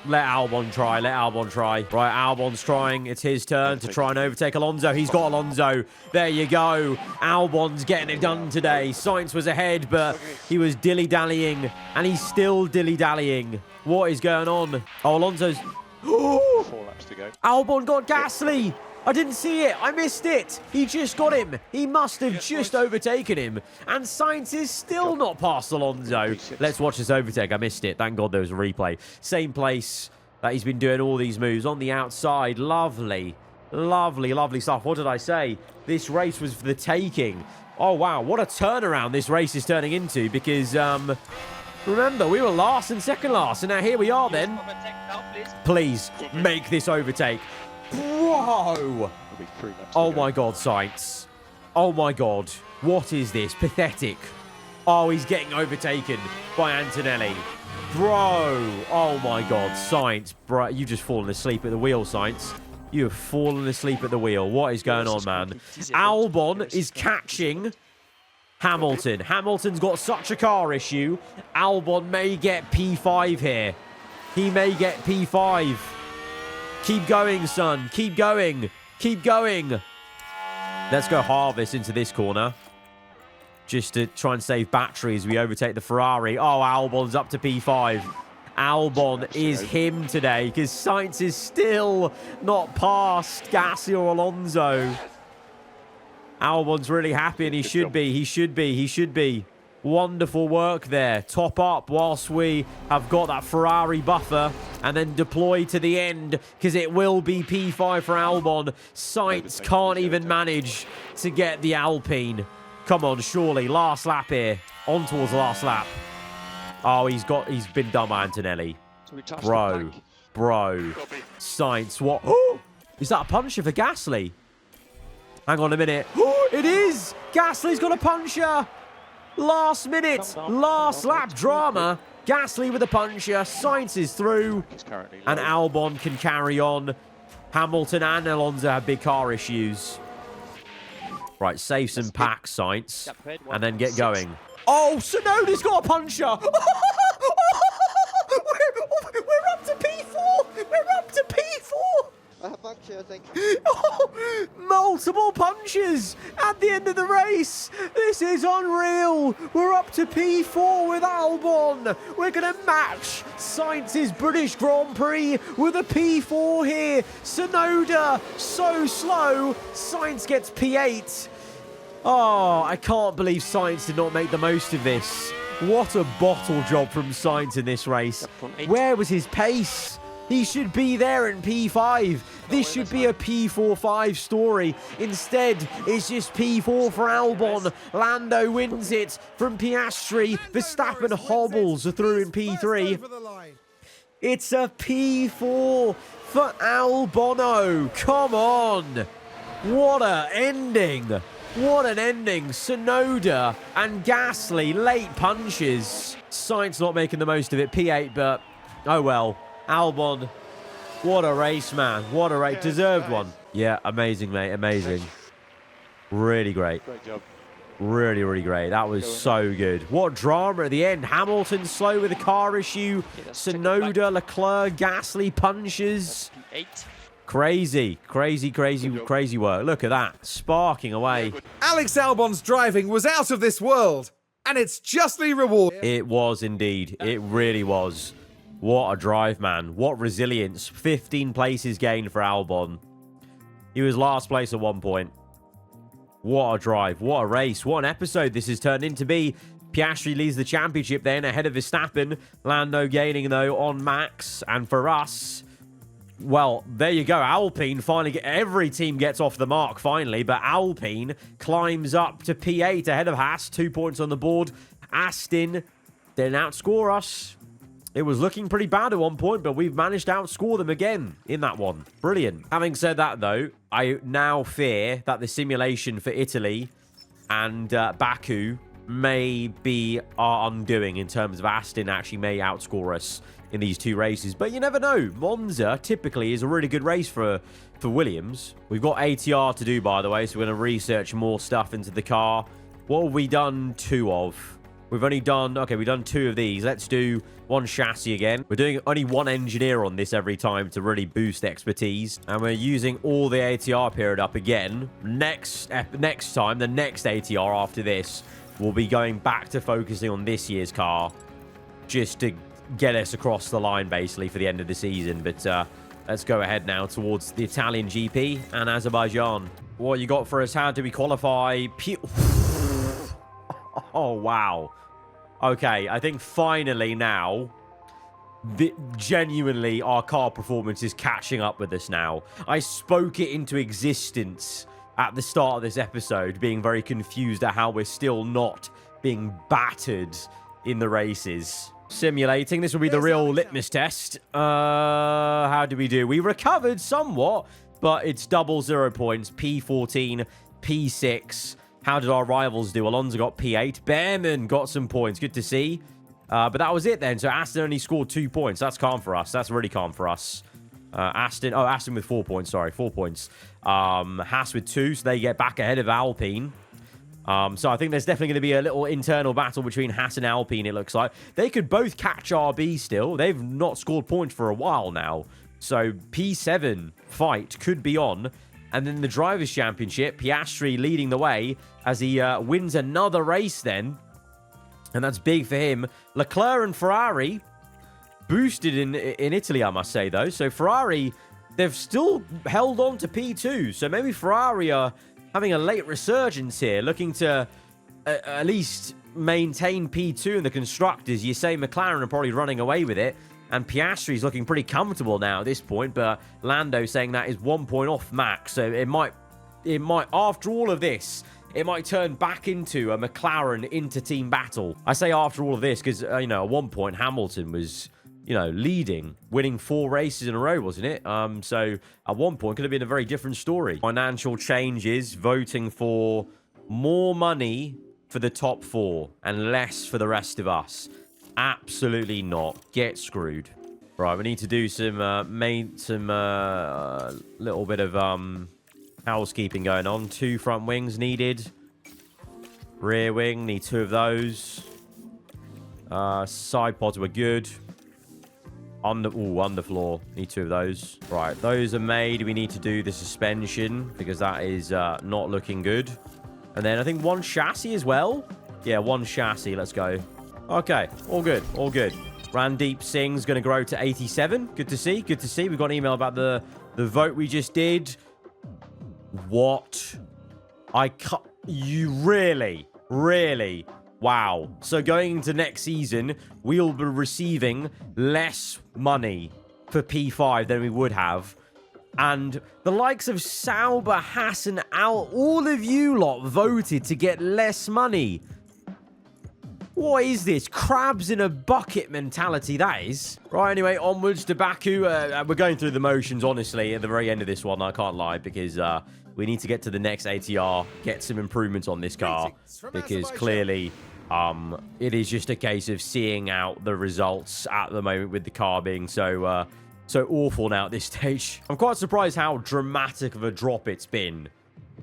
Let Albon try. Let Albon try. Right, Albon's trying. It's his turn to try and overtake Alonso. He's got Alonso. There you go. Albon's getting it done today. Sainz was ahead, but he was dilly-dallying. And he's still dilly-dallying. What is going on? Oh, Alonso's... 4 laps to go. Albon got Gasly. I didn't see it. I missed it. He just got him. He must have just overtaken him. And Sainz is still not past Alonso. Let's watch this overtake. I missed it. Thank God there was a replay. Same place that he's been doing all these moves on the outside. Lovely. Lovely, lovely stuff. What did I say? This race was for the taking. Oh, wow. What a turnaround this race is turning into, because, remember, we were last and second last, and now here we are then. Please, make this overtake. Bro! Oh my God, Sainz. Oh my God. What is this? Pathetic. Oh, he's getting overtaken by Antonelli. Bro! Oh my God, Sainz. Bro, you've just fallen asleep at the wheel, Sainz. You have fallen asleep at the wheel. What is going on, man? Albon is catching Hamilton. Hamilton's got such a car issue. Albon may get P5 here. He may get P5. Keep going, son. Keep going. Keep going. Let's go harvest into this corner, just to try and save battery as we overtake the Ferrari. Oh, Albon's up to P5. Albon is him today, because Sainz is still not past Gasly or Alonso. Albon's really happy, and he should be. He should be. He should be. Wonderful work there. Top up whilst we have got that Ferrari buffer, and then deploy to the end, because it will be P5 for Albon. Sainz can't even manage to get the Alpine. Come on, surely. Last lap here. On towards the last lap. Oh, he's been done by Antonelli. Bro. Sainz, what? Oh, is that a puncher for Gasly? Hang on a minute. Oh, it is! Gasly's got a puncher! Last minute, last lap drama. Gasly with a puncher. Sainz is through. And Albon can carry on. Hamilton and Alonso have big car issues. Right, save some packs, Sainz. And then get going. Oh, Tsunoda's got a puncher. We're up to P4. We're up to P4. I have puncture, I think. Oh, multiple punches at the end of the race. This is unreal. We're up to P4 with Albon. We're going to match Sainz's British Grand Prix with a P4 here. Tsunoda, so slow. Sainz gets P8. Oh, I can't believe Sainz did not make the most of this. What a bottle job from Sainz in this race. Where was his pace? He should be there in P5. This should be a P4-5 story. Instead, it's just P4 for Albon. Lando wins it from Piastri. Verstappen hobbles through in P3. It's a P4 for Albono. Come on. What an ending. What an ending. Tsunoda and Gasly, late punches. Sainz not making the most of it. P8, but oh well. Albon, what a race, man. What a race. Deserved one. Yeah, amazing, mate. Amazing. Really great. Great job. Really, really great. That was so good. What drama at the end. Hamilton slow with a car issue. Tsunoda, Leclerc, Gasly punches. Crazy, crazy, crazy, crazy work. Look at that. Sparking away. Alex Albon's driving was out of this world, and it's justly rewarded. It was indeed. It really was. What a drive, man. What resilience. 15 places gained for Albon. He was last place at one point. What a drive. What a race. What an episode this has turned into be. Piastri leads the championship then ahead of Verstappen. Lando gaining, though, on Max. And for us, well, there you go. Alpine finally every team gets off the mark finally, but Alpine climbs up to P8 ahead of Haas. 2 points on the board. Aston didn't outscore us. It was looking pretty bad at one point, but we've managed to outscore them again in that one. Brilliant. Having said that, though, I now fear that the simulation for Italy and Baku may be our undoing in terms of Aston actually may outscore us in these two races. But you never know. Monza typically is a really good race for Williams. We've got ATR to do, by the way, so we're going to research more stuff into the car. What have we done 2 of? We've only done, okay, we've done 2 of these. Let's do 1 chassis again. We're doing only 1 engineer on this every time to really boost expertise. And we're using all the ATR period up again. Next time, the next ATR after this, we'll be going back to focusing on this year's car. Just to get us across the line, basically, for the end of the season. But let's go ahead now towards the Italian GP and Azerbaijan. What you got for us? How do we qualify? Oh, wow. Okay, I think finally now, genuinely, our car performance is catching up with us now. I spoke it into existence at the start of this episode, being very confused at how we're still not being battered in the races. Simulating, this will be the real litmus test. How do we do? We recovered somewhat, but it's double 0 points. P14, P6. How did our rivals do? Alonso got P8. Behrman got some points. Good to see. But that was it then. So Aston only scored 2 points. That's calm for us. That's really calm for us. Aston with 4 points. Sorry, 4 points. Haas with 2, so they get back ahead of Alpine. So I think there's definitely going to be a little internal battle between Haas and Alpine, it looks like. They could both catch RB still. They've not scored points for a while now. So P7 fight could be on. And then the Drivers' Championship, Piastri leading the way as he wins another race then. And that's big for him. Leclerc and Ferrari boosted in Italy, I must say, though. So Ferrari, they've still held on to P2. So maybe Ferrari are having a late resurgence here, looking to at least maintain P2 in the Constructors. You say McLaren are probably running away with it. And Piastri's looking pretty comfortable now at this point, but Lando saying that is 1 point off Max. So it might, after all of this, it might turn back into a McLaren inter-team battle. I say after all of this because, at one point Hamilton was, leading, winning 4 races in a row, wasn't it? So at one point could have been a very different story. Financial changes, voting for more money for the top 4 and less for the rest of us. Absolutely not. Get screwed. Right, we need to do some little bit of housekeeping going on. 2 front wings needed. Rear wing, need 2 of those. Side pods were good. Underfloor, need 2 of those. Right, those are made. We need to do the suspension because that is not looking good. And then I think 1 chassis as well. Yeah, 1 chassis. Let's go. Okay, all good, all good. Randeep Singh's going to grow to 87. Good to see, good to see. We've got an email about the vote we just did. What? I can't... You really Wow. So going into next season, we'll be receiving less money for P5 than we would have. And the likes of Sauber, Haas, and Al, all of you lot voted to get less money. What is this? Crabs in a bucket mentality, that is. Right, anyway, onwards to Baku. We're going through the motions, honestly, at the very end of this one. I can't lie, because we need to get to the next ATR, get some improvements on this car, because clearly it is just a case of seeing out the results at the moment with the car being so awful now at this stage. I'm quite surprised how dramatic of a drop it's been,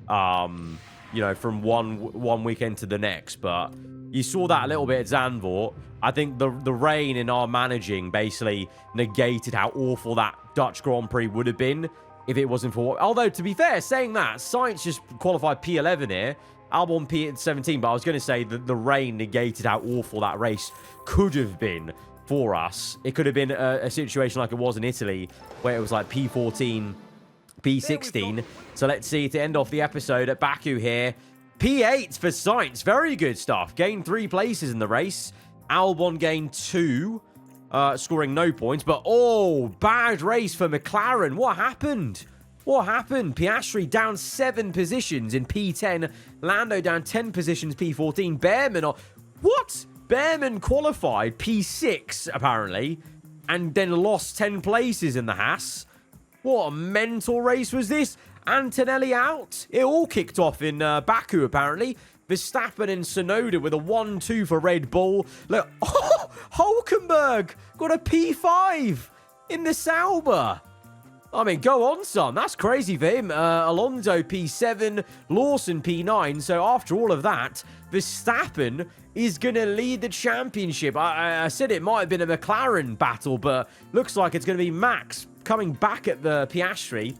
you know, from one weekend to the next, but you saw that a little bit at Zandvoort. I think the rain in our managing basically negated how awful that Dutch Grand Prix would have been if it wasn't for... Although, to be fair, saying that, Sainz just qualified P11 here, Albon P17, but I was going to say that the rain negated how awful that race could have been for us. It could have been a situation like it was in Italy, where it was like P14, P16. So let's see, to end off the episode at Baku here, P8 for Sainz. Very good stuff. Gained 3 places in the race. Albon gained 2, scoring no points. But, oh, bad race for McLaren. What happened? What happened? Piastri down 7 positions in P10. Lando down 10 positions, P14. Behrman... What? Behrman qualified P6, apparently, and then lost 10 places in the Haas. What a mental race was this? Antonelli out. It all kicked off in Baku, apparently. Verstappen and Tsunoda with a 1-2 for Red Bull. Look, oh, Hulkenberg got a P5 in the Sauber. I mean, go on, son. That's crazy for him. Alonso P7, Lawson P9. So after all of that, Verstappen is going to lead the championship. I said it might have been a McLaren battle, but looks like it's going to be Max coming back at the Piastri.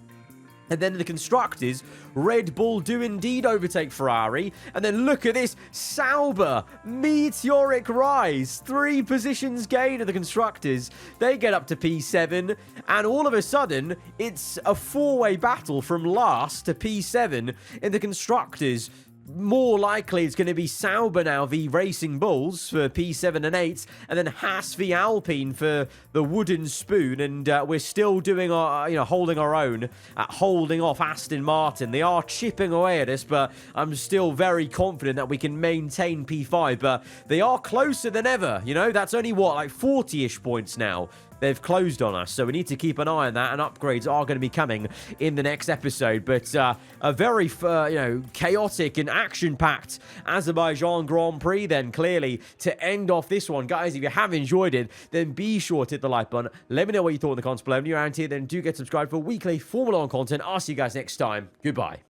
And then the Constructors, Red Bull do indeed overtake Ferrari. And then look at this, Sauber, meteoric rise. 3 positions gain of the Constructors. They get up to P7. And all of a sudden, it's a 4-way battle from last to P7 in the Constructors. More likely it's going to be Sauber now v Racing Bulls for P7 and 8, and then Haas v Alpine for the wooden spoon, and we're still doing our, holding our own at holding off Aston Martin. They are chipping away at us, but I'm still very confident that we can maintain P5, but they are closer than ever, that's only what, like 40-ish points now. They've closed on us, so we need to keep an eye on that, and upgrades are going to be coming in the next episode. But a very, chaotic and action-packed Azerbaijan Grand Prix then, clearly, to end off this one. Guys, if you have enjoyed it, then be sure to hit the like button. Let me know what you thought in the comments below. If you're around here, then do get subscribed for weekly Formula 1 content. I'll see you guys next time. Goodbye.